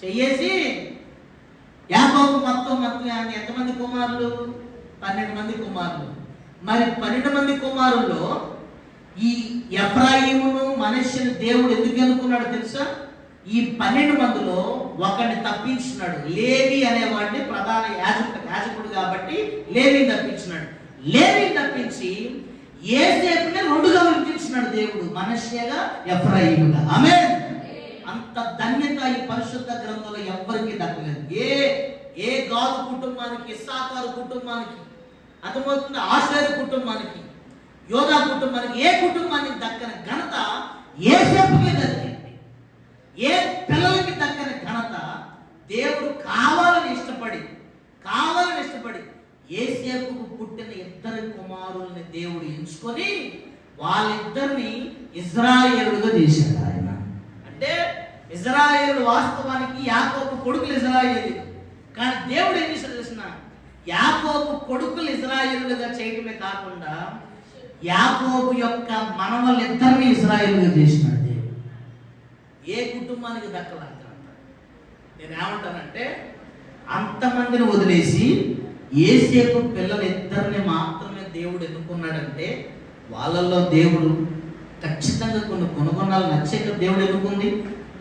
చెయ్యేసి యాకోబు మొత్తం ఎంతమంది కుమారులు? 12 మంది కుమారులు. మరి 12 మంది కుమారుల్లో ఈ ఎఫ్రాయిమును మనష్షెను దేవుడు ఎందుకు అనుకున్నాడు తెలుసా? ఈ 12 మందిలో ఒకరిని తప్పించినాడు. లేవి అనేవాడిని ప్రధాన యాజకుడు కాబట్టి లేవిని తప్పించినాడు. లేవిని తప్పించి యోసేపుని 2గా విభజించినాడు దేవుడు, మనష్యేగా ఎఫ్రాయిముగా. ఆమేన్. అంత ధన్యత ఈ పరిశుద్ధ గ్రంథంలో ఎవ్వరికీ దక్కలేదు. ఏ గాదు కుటుంబానికి, ఇస్సాకారు కుటుంబానికి, అర్థమవుతుంది, ఆషేరు కుటుంబానికి, యోధా కుటుంబానికి, ఏ కుటుంబానికి దక్కని ఘనత యోసేపుకే దక్కింది. ఏ పిల్లలకి దక్కని ఘనత దేవుడు కావాలని ఇష్టపడి యోసేపుకు పుట్టిన 2 కుమారుల్ని దేవుడు ఎంచుకొని వాళ్ళిద్దరిని ఇజ్రాయేలుగా చేశాడు ఆయన. అంటే ఇజ్రాయేలు వాస్తవానికి యాకోబు కొడుకులు ఇజ్రాయేలు, కానీ దేవుడు ఏం చేశాడు తెలిసిన, యాకోబు కొడుకులు ఇజ్రాయేలుగా చేయటమే కాకుండా యాకోబు యొక్క మనవలిద్దరిని ఇజ్రాయేలుగా చేసినాడు దేవుడు. ఏ కుటుంబానికి దక్కలంట. నేను ఏమంటానంటే, అంతమందిని వదిలేసి యోసేపు పిల్లలిద్దరిని మాత్రమే దేవుడు ఎన్నుకున్నాడంటే వాళ్ళల్లో దేవుడు ఖచ్చితంగా కొన్ని గుణగుణాలు నచ్చేట దేవుడు ఎన్నుకుంది.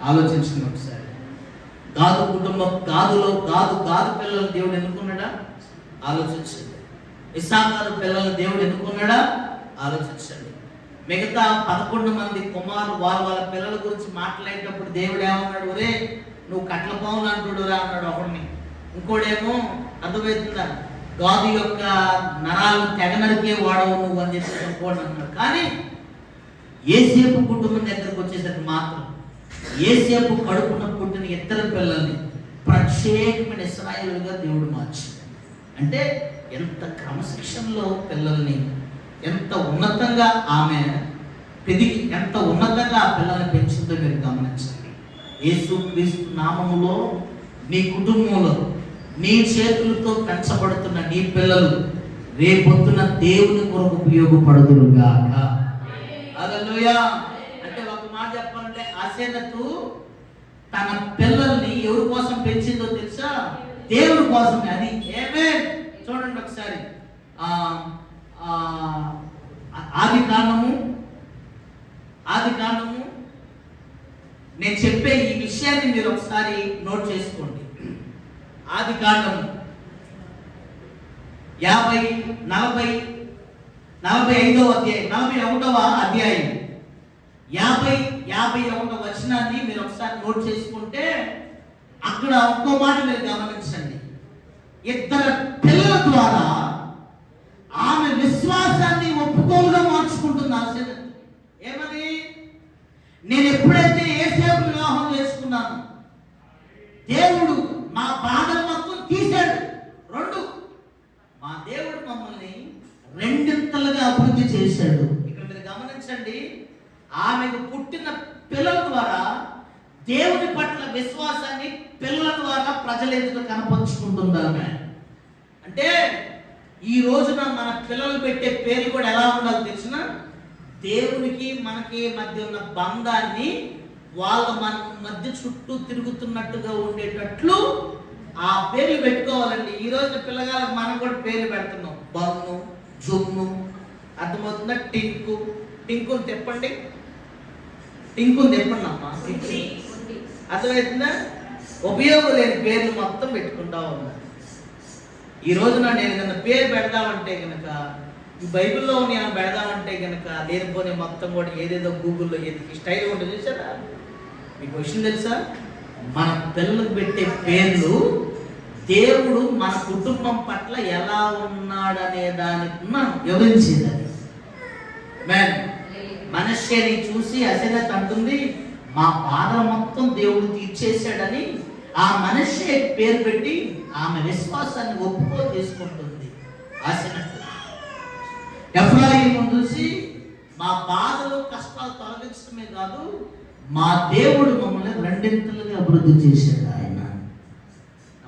ఆలోచించుకుని ఒకసారి. గాదు కుటుంబం, గాదు పిల్లలు దేవుడు ఎన్నుకున్నాడా? ఆలోచించండి. ఇస్సాకారు పిల్లలు దేవుడు ఎన్నుకున్నాడా? ఆలోచించండి. మిగతా 11 మంది కుమారులు వాళ్ళ పిల్లల గురించి మాట్లాడేటప్పుడు దేవుడు ఏమన్నాడు? ఒరే నువ్వు కట్ల పావులు అంటుడురా అన్నాడు ఒకడిని. ఇంకోడేమో అర్థమవుతుందా, గాదు యొక్క నరాలను తెగనరికే వాడవు నువ్వు అని చెప్పి ఇంకోటి అన్నాడు. కానీ యోసేపు కుటుంబం దగ్గరకు వచ్చేసరికి మాత్రం యోసేపు కడుపున పుట్టిన 2 పిల్లల్ని ప్రత్యేకమైన ఇశ్రాయేలుగా దేవుడు మార్చాడు. అంటే ఎంత క్రమశిక్షణలో పిల్లల్ని, ఎంత ఉన్నతంగా ఆమె పెరిగి, ఎంత ఉన్నతంగా ఆ పిల్లల్ని పెంచుతుందో మీరు గమనించండి. యేసుక్రీస్తు నామములో నీ కుటుంబంలో నీ చేతులతో పెంచబడుతున్న నీ పిల్లలు రేపొద్దున దేవుని కొరకు ఉపయోగపడుదురుగాక. హల్లెలూయా. అంటే ఒక మాట చెప్పాలంటే, అసేనతు తన పిల్లల్ని ఎవరి కోసం పెంచిందో తెలుసా? దేవుడి కోసమే. అది ఏమే చూడండి ఒకసారి. ఆది కాండము నేను చెప్పే ఈ విషయాన్ని మీరు ఒకసారి నోట్ చేసుకోండి. ఆది కాండము 41వ అధ్యాయం 51వ వచనాన్ని మీరు ఒకసారి నోట్ చేసుకుంటే అక్కడ ఒక్కో మాట మీరు గమనించండి. 2 పిల్లల ద్వారా ఆమె విశ్వాసాన్ని ఒప్పుకోలుగా మార్చుకుంటుంది. ఏమని? నేను ఎప్పుడైతే యోసేపు వివాహం చేసుకున్నాను, దేవుడు మా బాధలు మొత్తం తీశాడు. 2, మా దేవుడు మమ్మల్ని 2 అభివృద్ధి చేశాడు. ఇక్కడ మీరు గమనించండి, ఆమెకు పుట్టిన పిల్లల ద్వారా దేవుని పట్ల విశ్వాసాన్ని పిల్లల ద్వారా ప్రజల ఎదుట కనపరుచుకుంటుంది ఆమె. అంటే ఈ రోజున మన పిల్లలు పెట్టే పేర్లు కూడా ఎలా ఉండాలో తెలిసిన, దేవునికి మనకి మధ్య ఉన్న బంధాన్ని వాళ్ళ మన మధ్య చుట్టూ తిరుగుతున్నట్టుగా ఉండేటట్లు ఆ పేర్లు పెట్టుకోవాలండి. ఈ రోజు పిల్లగాళ్ళకి మనం కూడా పేర్లు పెడుతున్నాం. బన్ను, జుమ్ము, అర్థమవుతుందా? టింకుని తెప్పండి అమ్మా. అర్థమవుతుందా? ఉపయోగం లేని పేర్లు మొత్తం పెట్టుకుంటా ఉన్నారు. ఈ రోజున నేను కనుక పేరు పెడదామంటే కనుక, ఈ బైబిల్లో నేను పెడదామంటే కనుక లేనిపోని మొత్తం కూడా ఏదేదో గూగుల్లో ఎదికి స్టైల్ ఉంటుంది చూసారా? మీకు విషయం తెలుసా? మన పిల్లలకు పెట్టే పేర్లు దేవుడు మన కుటుంబం పట్ల ఎలా ఉన్నాడనే దానికి వివరించేదని. మనష్యని చూసి అసెనత్ అంటుంది, మా బాధ మొత్తం దేవుడు తీర్చేశాడని ఆ మనష్య పేరు పెట్టి ఆమె విశ్వాసాన్ని ఒప్పుకో తీసుకుంటుంది. అసెనత్ ఎఫ్రాయిము చూసి మా బాధలు కష్టాలు తొలగించడమే కాదు, మా దేవుడు మమ్మల్ని 2 అభివృద్ధి చేశాడు ఆయన.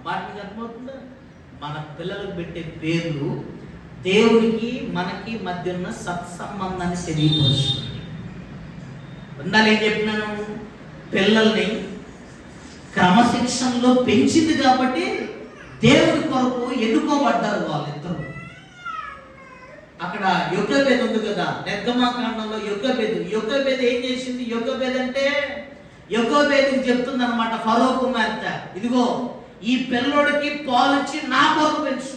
వాటికి అర్థమవుతుందా? మన పిల్లలకు పెట్టే పేర్లు దేవుడికి మనకి మధ్య ఉన్న సత్సంబంధాన్ని తెలియపరుస్తుంది. ఉండాలి. ఏం చెప్పినాను? పిల్లల్ని క్రమశిక్షణలో పెంచింది కాబట్టి దేవుడి కొరకు ఎన్నుకోబడ్డారు వాళ్ళిద్దరు. అక్కడ యోకేబేద్ ఉంది కదా, నిర్గమాకాండంలో యోకేబేద్ ఏం చేసింది? యోకేబేద్ అంటే యెహోవేదుకు చెప్తుంది అనమాట ఫరో కుమార్తె, ఇదిగో ఈ పిల్లోడికి పాలిచ్చి నా కొరకు పెంచు.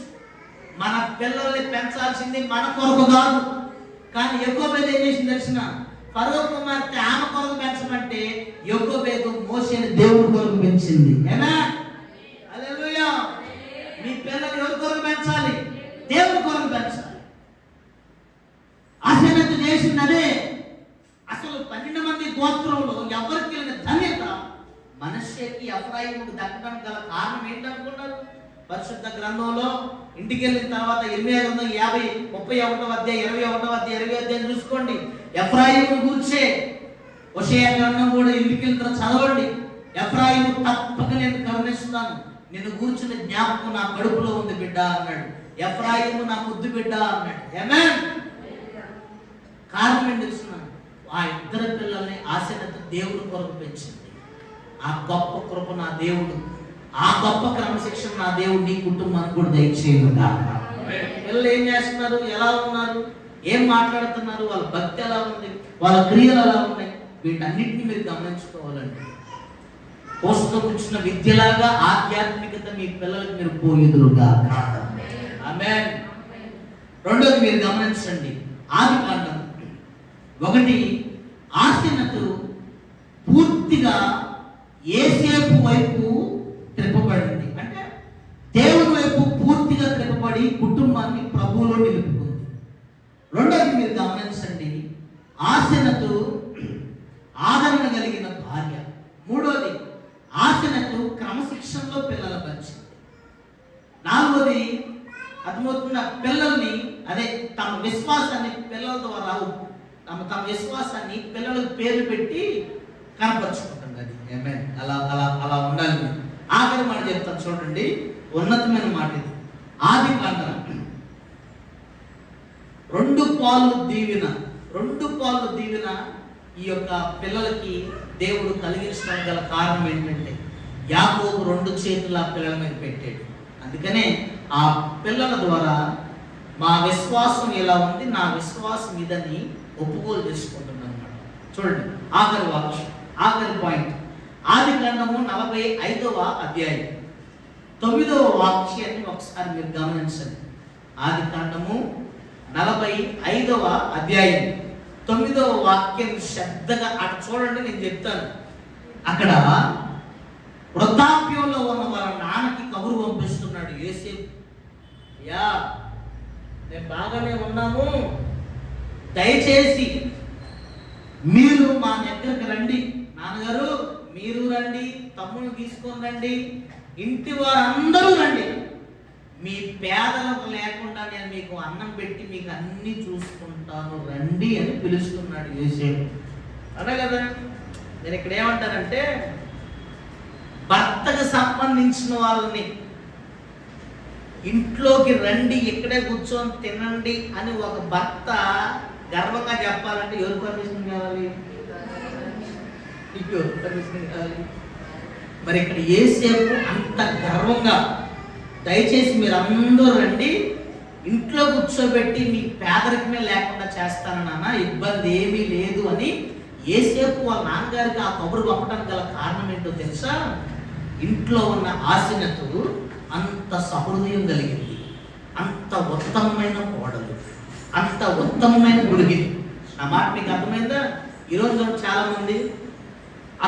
మన పిల్లల్ని పెంచాల్సింది మన కొరకు కాదు. కానీ యెహోవేదు ఏం చేసింది తెలిసిన? ఫరో కుమార్తె ఆమె కొరకు పెంచమంటే యెహోవేదు మోషేని దేవుడి కొరకు పెంచింది. హల్లెలూయా. మీ పిల్లలు ఎవరి కొరకు పెంచాలి? దేవుడి కొరకు పెంచాలి. ఆశీర్వదించు చేసింది అదే. అసలు 12 మంది గోత్రంలో ఎవరికి లేని ధన్యత మనష్షేకి ఎఫ్రాయిముకు దక్కడానికి గల కారణం ఏంటనుకున్నారు? పరిశుద్ధ గ్రంథంలో ఇంటికి వెళ్ళిన తర్వాత 31వ అధ్యాయం 21వ అధ్యాయం 20వ అధ్యాయం చూసుకోండి. ఎఫ్రాయిము గురించే హోషేయ గ్రంథం కూడా ఇంటికి వెళ్ళిన తర్వాత చదవండి. ఎఫ్రాయిము తప్పక నేను కరుణిస్తున్నాను, నిన్ను కూర్చుని జ్ఞాపకం నా కడుపులో ఉంది బిడ్డ అన్నాడు. ఎఫ్రాయిము నా ముద్దు బిడ్డ అన్నాడు. ఆమేన్. కారణం ఏంటి తెలుసున్నాను? ఆ ఇద్దరు పిల్లల్ని ఆశీర్వత దేవుడు కొరకు పెంచింది. ఆ గొప్ప కృప నా దేవుడు, ఆ గొప్ప క్రమశిక్షణ నా దేవుడు నీ కుటుంబానికి కూడా దయచేయను గాక. పిల్లలు ఏం చేస్తున్నారు, ఎలా ఉన్నారు, ఏం మాట్లాడుతున్నారు, వాళ్ళ భక్తి ఎలా ఉంది, వాళ్ళ క్రియలు ఎలా ఉన్నాయి, వీటన్నిటిని మీరు గమనించుకోవాలండి. పోస్టులో కూర్చున్న విద్యలాగా ఆధ్యాత్మికత మీ పిల్లలకు మీరు పోయేదురుగా. ఆమేన్. రెండోది మీరు గమనించండి, ఆదికాండం 1 ఆశీర్వతు పూర్తిగా యోసేపు వైపు త్రిప్పబడింది. అంటే దేవుని వైపు పూర్తిగా త్రిప్పబడి కుటుంబాన్ని ప్రభువులో నిలుపుకుంది. రెండోది మీరు గమనించండి, ఆశీర్వతు ఆదరణ కలిగిన భార్య. మూడోది ఆశీర్వతు క్రమశిక్షణలో పిల్లల పంచింది. నాలుగోది అర్థమవుతున్న పిల్లల్ని అదే తమ విశ్వాసాన్ని పిల్లల ద్వారా తమ విశ్వాసాన్ని పిల్లలకు పేర్లు పెట్టి కనపరుచుకుంటుంది. అది ఆమేన్. అలా అలా అలా ఉండాలి. ఆఖరి మాట చెప్తాను చూడండి, ఉన్నతమైన మాట ఇది. ఆదికాండం 2 పాలు దీవెన ఈ యొక్క పిల్లలకి దేవుడు కలిగించడానికి గల కారణం ఏంటంటే యాకోబు 2 చేతులు ఆ పిల్లల మీద పెట్టాడు. అందుకనే ఆ పిల్లల ద్వారా మా విశ్వాసం ఎలా ఉంది, నా విశ్వాసం ఇదని ఒప్పుకోలు చేసుకుంటున్నాను అన్నమాట. చూడండి ఆఖరి పాయింట్, ఆదికాండము 45వ అధ్యాయం 9వ వాక్యాన్ని ఒకసారి మీరు గమనించండి. ఆదికాండము 45వ అధ్యాయం 9వ వాక్యం శ్రద్ధగా అటు చూడండి, నేను చెప్తాను. అక్కడ వృద్ధాప్యంలో ఉన్న వాళ్ళ నాన్నకి కబురు పంపిస్తున్నాడు యోసేపు. యా నేను బాగానే ఉన్నాము, దయచేసి మీరు మా దగ్గరకు రండి, నాన్నగారు మీరు రండి, తమ్ముడు తీసుకొని రండి, ఇంటి వారందరూ రండి, మీ పేదలకు లేకుండా నేను మీకు అన్నం పెట్టి మీకు అన్ని చూసుకుంటాను రండి అని పిలుస్తున్నాడు యోసేపు. అదే కదా నేను ఇక్కడ ఏమంటానంటే, భర్తకు సంబంధించిన వాళ్ళని ఇంట్లోకి రండి, ఇక్కడే కూర్చొని తినండి అని ఒక భర్త గర్వంగా చెప్పాలంటే ఎవరు పర్మిషన్ కావాలి? మరి ఇక్కడ యోసేపు అంత గర్వంగా దయచేసి మీరు అందరూ రండి, ఇంట్లో కూర్చోబెట్టి మీ పేదరికమే లేకుండా చేస్తాను నాన్న, ఇబ్బంది ఏమీ లేదు అని యోసేపు వాళ్ళ నాన్నగారికి ఆ కబురు పంపడానికి గల కారణం ఏంటో తెలుసా? ఇంట్లో ఉన్న ఆశీనతు అంత సహృదయం కలిగింది, అంత ఉత్తమమైన కోడలు, అంత ఉత్తమమైన గుడిగిది. నా మాట మీకు అర్థమైందా? ఈరోజు చాలా మంది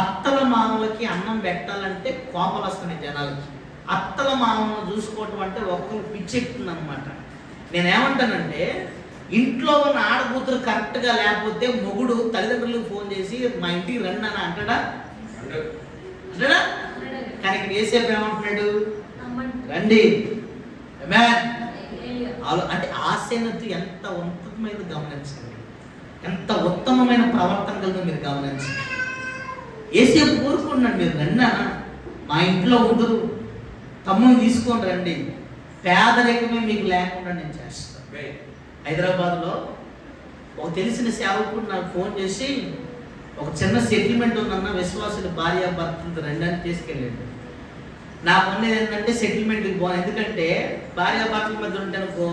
అత్తల మామలకి అన్నం పెట్టాలంటే కోపలు వస్తున్నాయి జనాలకి. అత్తల మామను చూసుకోవటం అంటే ఒక్కరు పిచ్చెక్కుతుంది అనమాట. నేనేమంటానంటే, ఇంట్లో ఉన్న ఆడకూతురు కరెక్ట్గా లేకపోతే మొగుడు తల్లిదండ్రులకు ఫోన్ చేసి మా ఇంటికి రండి అని అంటాడా? కానీ ఇక్కడ యోసేపు ఏమంటున్నాడు? రండి. అంటే ఆశీనత ఎంత ఉన్నతమైన గమనించండి, ఎంత ఉత్తమమైన ప్రవర్తన కలిగి మీరు గమనించండి. యోసేపు కోరుకున్నాడు, మీరు రండి అన్న, మా ఇంట్లో ఉండరు, తమ్ముని తీసుకొని రండి, పేదరికమే మీకు లేకుండా నేను చేస్తాను. హైదరాబాద్లో ఒక తెలిసిన సేవకుడు నాకు ఫోన్ చేసి, ఒక చిన్న సెటిల్మెంట్ ఉందన్న, విశ్వాసులు భార్య భర్తలతో రండి అని తీసుకెళ్ళాడు. నాకు ఉన్నది ఏంటంటే సెటిల్మెంట్కి పోను, ఎందుకంటే భార్య భర్తల మధ్య ఉంటే అనుకో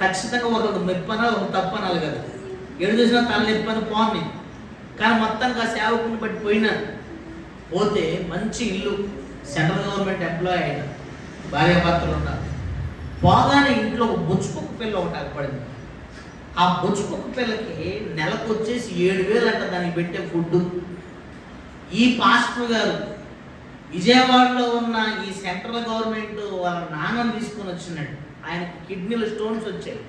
ఖచ్చితంగా ఒకరు మెప్పన ఒక తప్పనాలి కదా, ఎడు చూసినా తల నొప్పని పోని. కానీ మొత్తానికి ఆ సేవకుని బట్టి పోయినా పోతే మంచి ఇల్లు, సెంట్రల్ గవర్నమెంట్ ఎంప్లాయీ అయిన భార్యాభర్తలు ఉన్నారు. పోగానే ఇంట్లో ఒక బొచ్చుకొక్క పిల్ల ఒకటి ఏర్పడింది. ఆ బొచ్చుకొక్క పిల్లకి నెలకు వచ్చేసి 7,000 అంట దానికి పెట్టే ఫుడ్. ఈ పాస్టర్ గారు విజయవాడలో ఉన్న ఈ సెంట్రల్ గవర్నమెంట్ వాళ్ళ నాన్నని తీసుకొని వచ్చినాడు. ఆయనకి కిడ్నీలో స్టోన్స్ వచ్చాయి.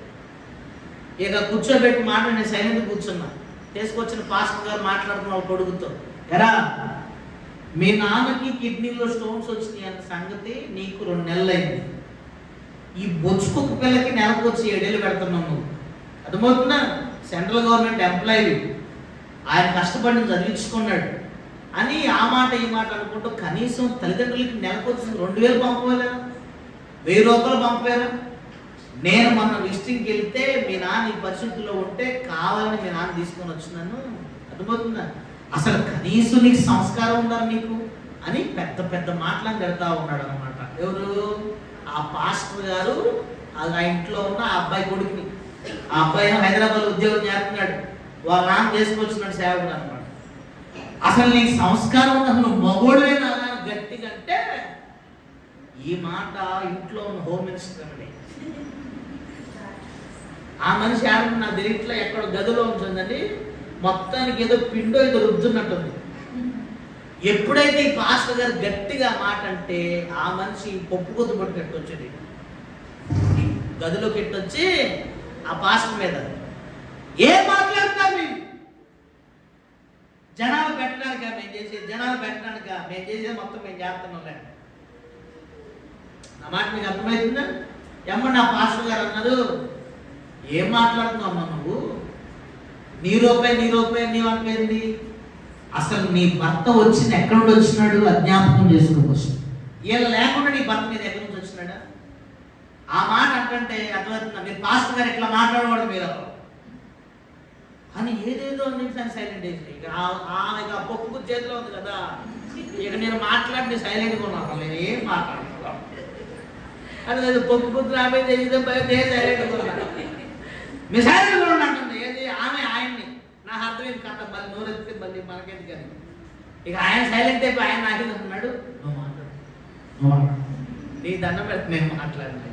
ఇక కూర్చోబెట్టి మాట నేను సైలెంట్ కూర్చున్నా. తీసుకొచ్చిన పాస్టర్ గారు మాట్లాడుతున్న వాళ్ళ కొడుకుతో, ఎరా మీ నాన్నకి కిడ్నీలో స్టోన్స్ వచ్చినాయి అన్న సంగతి నీకు 2 నెలలు అయింది. ఈ బొచ్చుకొక్క పిల్లకి నెలకు వచ్చి 7,000 పెడుతున్నావు నువ్వు, అర్థమవుతుందా? సెంట్రల్ గవర్నమెంట్ ఎంప్లాయీ, ఆయన కష్టపడి చదివించుకున్నాడు అని ఆ మాట ఈ మాట అనుకుంటూ కనీసం తల్లిదండ్రులకి నెలకు వచ్చిన 2,000 పంపలేదా, 1,000 రూపాయలు పంపారా? నేను మొన్న విజిటింగ్కి వెళ్తే మీ నాన్న ఈ పరిస్థితుల్లో ఉంటే కావాలని మీ నాన్న తీసుకొని వచ్చినాను, అర్థమవుతుందా? అసలు కనీసం నీకు సంస్కారం ఉందా నీకు అని పెద్ద పెద్ద మాటలను పెడతా ఉన్నాడు అనమాట. ఎవరు? ఆ పాస్టర్ గారు ఆ ఇంట్లో ఉన్న ఆ అబ్బాయి కొడుకుని. ఆ అబ్బాయి హైదరాబాద్ ఉద్యోగం చేస్తున్నాడు, వాళ్ళ నాన్న చేసుకొచ్చినాడు సేవకుడు అనమాట. అసలు నీకు సంస్కారం ఉందా, నువ్వు మగోడువే నాన్న గట్టిగా అంటే ఈ మాట ఇంట్లో ఉన్న హోమ్ మినిస్టర్ అండి. ఆ మనిషి ఆడ నా దిరిట్లో ఎక్కడ గదిలో ఉంటుందండి, మొత్తానికి ఏదో పిండో ఏదో రుద్దున్నట్టుంది. ఎప్పుడైతే ఈ పాస్టర్ గారు గట్టిగా మాట అంటే ఆ మనిషి పప్పు కొద్దు పట్టినట్టు వచ్చేది గదిలోకి ఎట్టొచ్చి ఆ పాస్టర్ మీద ఏం మాట్లాడతాం మేము, జనాలు పెట్టడానిక మేము చేసేది, జనాలు పెట్టడానిక మేము చేసేది మొత్తం మేము చేస్తున్నాం. నా మాట మీకు అర్థమవుతుందా? ఏమన్నా నా పాస్టర్ గారు అన్నారు, ఏం మాట్లాడుతున్నావు అమ్మా నువ్వు, నీ రూపాయి నీవంటేంది, అసలు నీ భర్త వచ్చింది ఎక్కడి నుండి వచ్చినాడు అజ్ఞాపకం చేసుకోవచ్చు, వీళ్ళు లేకుండా నీ భర్త మీద ఎక్కడి నుంచి వచ్చినాడా? ఆ మాట అంటే అర్థమవుతుందా? మీరు పాస్టర్ గారు ఇట్లా మాట్లాడకూడదు మీరు అని ఏదేదో నిమిషాన్ని సైలెంట్ వేసి ఇక ఆమె పప్పు చేతిలో ఉంది కదా, ఇక నేను మాట్లాడి సైలెంట్గా ఉన్నాను, నేను ఏం మాట్లాడుతున్నాను అది పప్పు కుదురు ఆమె చేస్తే సైలెంట్గా ఉన్నాను, మీ సైలెంట్గా ఉన్నట్టుంది. ఏది ఆమె ఆయన్ని నాకు అర్థమైంది కథ, మళ్ళీ నోరెత్తి మళ్ళీ మనకేంటి కానీ ఇక ఆయన సైలెంట్ అయిపోయి ఆయన నాకు అన్నాడు, నువ్వు మాట్లాడు నీ దండం పెడితే నేను మాట్లాడినా.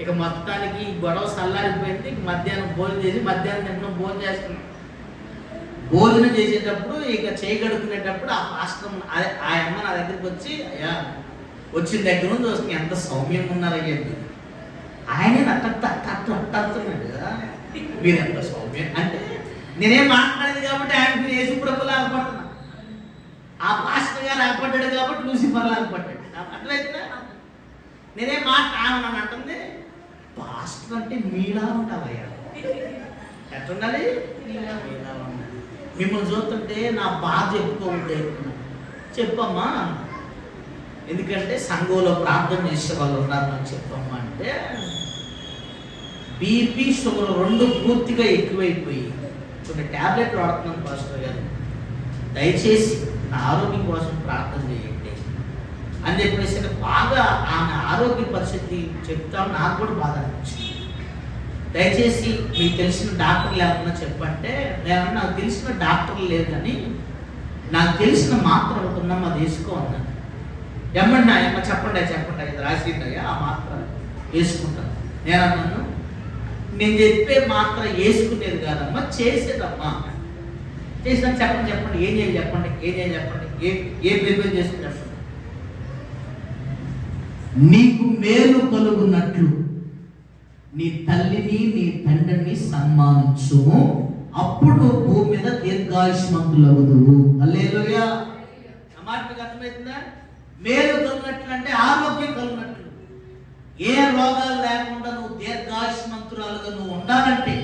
ఇక మొత్తానికి గొడవ సల్లారిపోయింది. మధ్యాహ్నం భోజనం చేసి మధ్యాహ్నం భోజనం చేస్తున్నాం. భోజనం చేసేటప్పుడు ఇక చేయి కడుక్కునేటప్పుడు ఆ పాస్టర్ ఆ అమ్మ నా దగ్గరికి వచ్చి, అయ్యా వచ్చిన దగ్గర నుంచి వస్తుంది ఎంత సౌమ్యంగా ఉన్నారయ్యా, ఆయనే అట్టడుతున్నాడు కదా, మీరు ఎంత సౌమ్యం అంటే నేనేం మాట్లాడేది కాబట్టి ఆయన యేసుప్రభులా ఆగపడుతున్నా, ఆ పాస్టర్ గారు ఆగపడ్డాడు కాబట్టి లూసిఫర్లా ఆగపడ్డాడు. అట్లయితే నేనేం మాట్లాడమని అంటుంది, పాస్టర్ అంటే మీలా ఉంటావయ్యా, ఎట్లుండాలి మీలా ఉండాలి, మిమ్మల్ని చూస్తుంటే నా బాధ చెప్పుకోవద్దు, చెప్పమ్మా ఎందుకంటే సంఘంలో ప్రార్థన చేసే వాళ్ళు ఉన్నారు నాకు చెప్పమ్మా అంటే బీపీ షుగర్ 2 పూర్తిగా ఎక్కువైపోయి కొన్ని ట్యాబ్లెట్లు వాడుతున్నాను పాస్టర్ గారు, దయచేసి నా ఆరోగ్యం కోసం ప్రార్థన చేయండి అని చెప్పేసి బాగా ఆమె ఆరోగ్య పరిస్థితి చెప్తాం. నాకు కూడా బాధ అనిపించింది. దయచేసి మీకు తెలిసిన డాక్టర్లు ఏమన్నా చెప్పంటే నేను నాకు తెలిసిన డాక్టర్లు లేదు కానీ నాకు తెలిసిన మాత్ర ఉంటున్నాం అది వేసుకో అన్నాను. ఏమన్నా ఏమన్నా చెప్పండి ఇది రాసిందయ్యా ఆ మాత్ర వేసుకుంటాను. నేను అన్నాను, నేను చెప్పే మాత్ర వేసుకునేది కాదమ్మా చేసేదమ్మా, చేసిన చెప్పండి ఏం చేయాలి చెప్పండి ఏ ప్రిపేర్ చేసుకుని చెప్పండి. నీకు మేలు కలుగునట్లు నీ తల్లిని నీ తండ్రిని సన్మానించుము, అప్పుడు భూమి మీద దీర్ఘాయుష్మంతులవుదువు. హల్లెలూయా. మాట మీకు అర్థమవుతుందా? మేలు కలుగునట్లు అంటే ఆరోగ్యం కలుగునట్లు, ఏ రోగాలు లేకుండా నువ్వు దీర్ఘాయుష్మంతురాలుగా నువ్వు ఉండాలంటే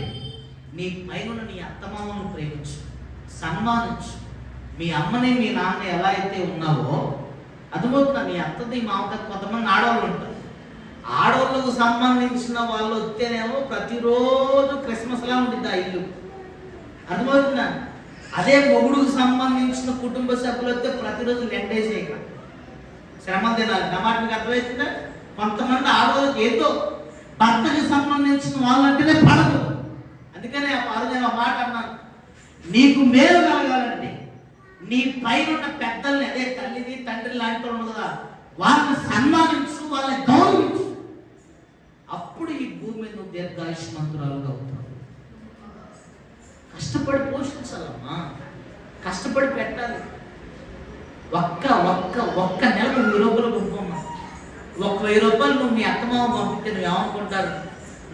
నీ పైన నీ అత్తమామను ప్రేమించు, సన్మానించు. మీ అమ్మని మీ నాన్న ఎలా అయితే ఉన్నావో అర్థమవుతున్నా, నీ అత్తది మామూలుగా కొంతమంది ఆడవాళ్ళు ఉంటారు, ఆడవాళ్ళకు సంబంధించిన వాళ్ళు వస్తేనేమో ప్రతిరోజు క్రిస్మస్లా ఉంటుంది ఆ ఇల్లు, అర్థమవుతుందా? అదే మొగుడుకు సంబంధించిన కుటుంబ సభ్యులు వస్తే ప్రతిరోజు లెండేసేయక శ్రమ తినాలి. నా మాట మీకు అర్థమవుతుందా? కొంతమంది ఆడవాళ్ళకి ఏదో భర్తకి సంబంధించిన వాళ్ళంటేనే పడదు. అందుకనే ఆ మాట అన్నాను, నీకు మేలు కలగాలంటే నీ పైన ఉన్న పెద్దల్ని, అదే తల్లిని తండ్రి లాంటి వాళ్ళు కదా, వాళ్ళని సన్మానించు, వాళ్ళని గౌరవించు. అప్పుడు ఈ భూమి మీద నువ్వు దీర్ఘాయుష్మంతురాలుగా అవుతావు. కష్టపడి పోషించాలమ్మా, కష్టపడి పెట్టాలి. ఒక్క ఒక్క ఒక్క నెలకు 1000 రూపాయలు పంపమ్మా. 1000 రూపాయలు నువ్వు మీ అత్తమావ పంపితే నువ్వు ఏమనుకుంటారు?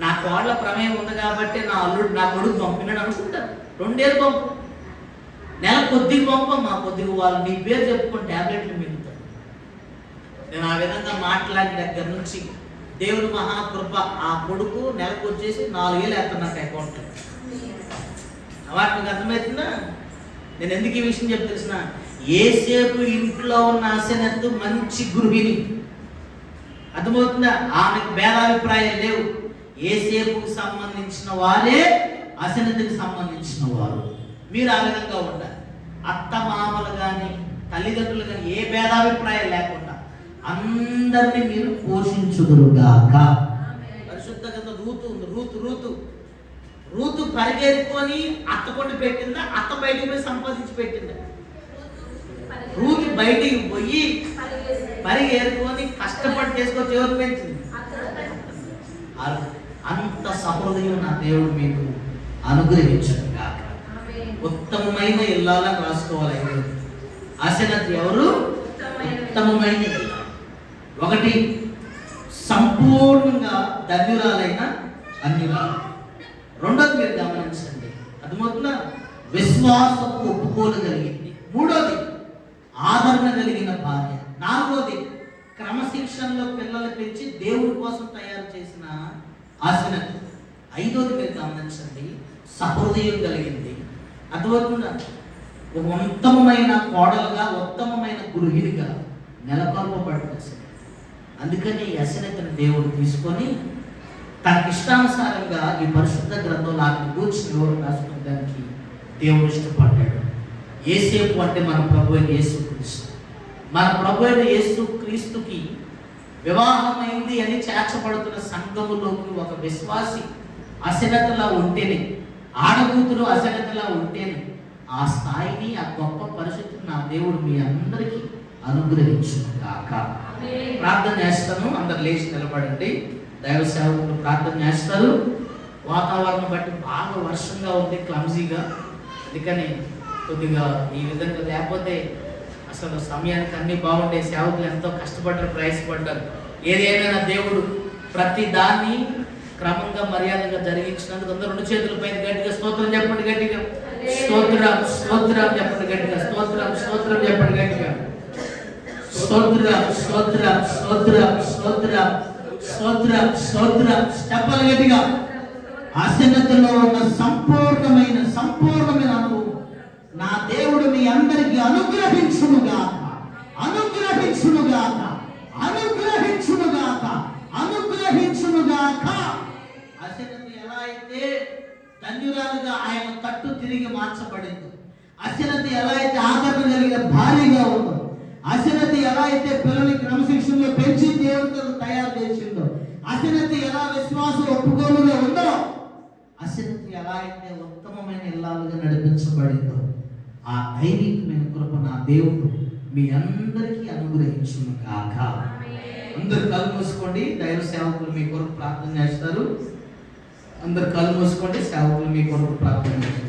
నా కోడల ప్రమేయం ఉంది కాబట్టి నా అల్లుడు నా కొడుకు పంపినాడు అనుకుంటారు. 2 ఏళ్ళు పంపు, నెల కొద్దిగా పంపమ్మా. కొద్దిగా వాళ్ళు నీ పేరు చెప్పుకొని ట్యాబ్లెట్లు మిగులుతారు. నేను ఆ విధంగా మాట్లాడిన దగ్గర నుంచి దేవుడు మహాకృప, ఆ కొడుకు నెలకు వచ్చేసి 4 ఏళ్ళు వేస్తున్నట్టు అకౌంట్లో. వాటికి అర్థమవుతుందా? నేను ఎందుకు ఈ విషయం చెప్పి తెలిసిన, ఏసేపు ఇంట్లో ఉన్న అసెనత్తు మంచి గృహిణి. అర్థమవుతుందా? ఆమెకు భేదాభిప్రాయాలు లేవు. ఏసేపుకు సంబంధించిన వారే అసెనత్తుకి సంబంధించిన వారు. మీరు ఆ విధంగా ఉండాలి. అత్త మామలు కానీ తల్లిదండ్రులు కానీ ఏ భేదాభిప్రాయాలు లేకుండా అందరినీ మీరు పోషించుదురుగాక. పరిశుద్ధ గ్రంథం రూతు పరిగెరుకొని అత్త కొట్టి పెట్టిందా, అత్త బయటికి పోయి సంపాదించి పెట్టిందా? రూతు బయటికి పోయి పరిగెరుకొని కష్టపడి చేసుకొచ్చి ఎవరు పెంచింది? అంత సహృదయం నా దేవుడు మీకు అనుగ్రహించడు కాక. ఉత్తమమైన ఇల్లాలని రాసుకోవాలి. అసెనత్ ఎవరు? ఉత్తమమైన ఇల్లాలు. 1, సంపూర్ణంగా ధన్యురాలైన అన్యురాలు. 2వది మీరు గమనించండి, అర్థమవుతుందా? విశ్వాసపు ఒప్పుకోగలిగింది. 3వది ఆదరణ కలిగిన భార్య. 4వది క్రమశిక్షణలో పిల్లలు పెంచి దేవుడి కోసం తయారు చేసిన ఆసనత. 5వది మీరు గమనించండి, సహృదయం కలిగింది. అర్థమవుతుందా? ఒక ఉత్తమమైన కోడలుగా, ఉత్తమమైన గృహిణిగా నెలకొల్పబడింది. అందుకని ఈ అసనతను దేవుడు తీసుకొని తనకి ఇష్టానుసారంగా ఈ పరిశుద్ధ గ్రంథంలో ఆమెను కూర్చుని ఎవరు రాసుకోవడానికి దేవుడు ఇష్టపడ్డాడు. ఏసేపు అంటే మన ప్రభు అయిన యేసుక్రీస్తు. మన ప్రభు అయిన యేసుక్రీస్తుకి వివాహమైంది అని చేర్చబడుతున్న సంఘములోకి ఒక విశ్వాసి అసనతలా ఉంటేనే, ఆడకూతురు అసనతలా ఉంటేనే ఆ స్థాయిని, ఆ గొప్ప పరిస్థితిని నా దేవుడు మీ అందరికీ అనుగ్రహించుగాక. ప్రార్థన చేస్తాను. అందరు లేచి నిలబడండి. దైవ సేవకులు ప్రార్థన చేస్తారు. వాతావరణం బట్టి బాగా వర్షంగా ఉంది, క్లమ్జీగా. అందుకని కొద్దిగా ఈ విధంగా, లేకపోతే అసలు సమయానికి అన్నీ బాగుండే. సేవకులు ఎంతో కష్టపడ్డారు, ప్రయాసపడ్డారు. ఏదేమైనా దేవుడు ప్రతి దాన్ని క్రమంగా మర్యాదగా జరిగించినందుకు అందరూ 2 చేతుల పైన గట్టిగా స్తోత్రం చెప్పండి. గట్టిగా స్తోత్రం స్తోత్రం చెప్పండి. గట్టిగా స్తోత్రం స్తోత్రం చెప్పండి. గట్టిగా స్తోత్రం స్తోత్రం స్తోత్రం స్తోత్రం స్తోత్రం స్తోత్రం చెప్పాలి గట్టిగా. అసన్నతలో ఉన్న సంపూర్ణమైన అనుభవం నా దేవుడు మీ అందరికీ అనుగ్రహించునుగాక, అనుగ్రహించునుగాక, అనుగ్రహించునుగాక, అనుగ్రహించునుగాక. అసన్నత ఎలా అయితే ధన్యురాలుగా ఆయన తట్టు తిరిగి మార్చబడింది, అసన్నత ఎలా అయితే ఆదరణ కలిగిన భార్యగా ఉందో, అసన్నత ఎలా అయితే పిల్లల్ని క్రమశిక్షణలో పెంచి దేవుడితో తయారు చేసిందో, అసన్నత ఎలా విశ్వాసం ఒప్పుకోలుగా ఉందో, అసన్నత ఎలా అయితే ఉత్తమమైన ఇల్లాలుగా నడిపించబడిందో, ఆ దైవికమైన కృప నా దేవుడు మీ అందరికీ అనుగ్రహించును కాక. అందరు కళ్ళు మూసుకోండి. దైవ సేవకులు మీ కొరకు ప్రార్థన చేస్తారు. అందరు కళ్ళు మూసుకోండి. సేవకులు మీ కొరకు ప్రార్థన చేస్తారు.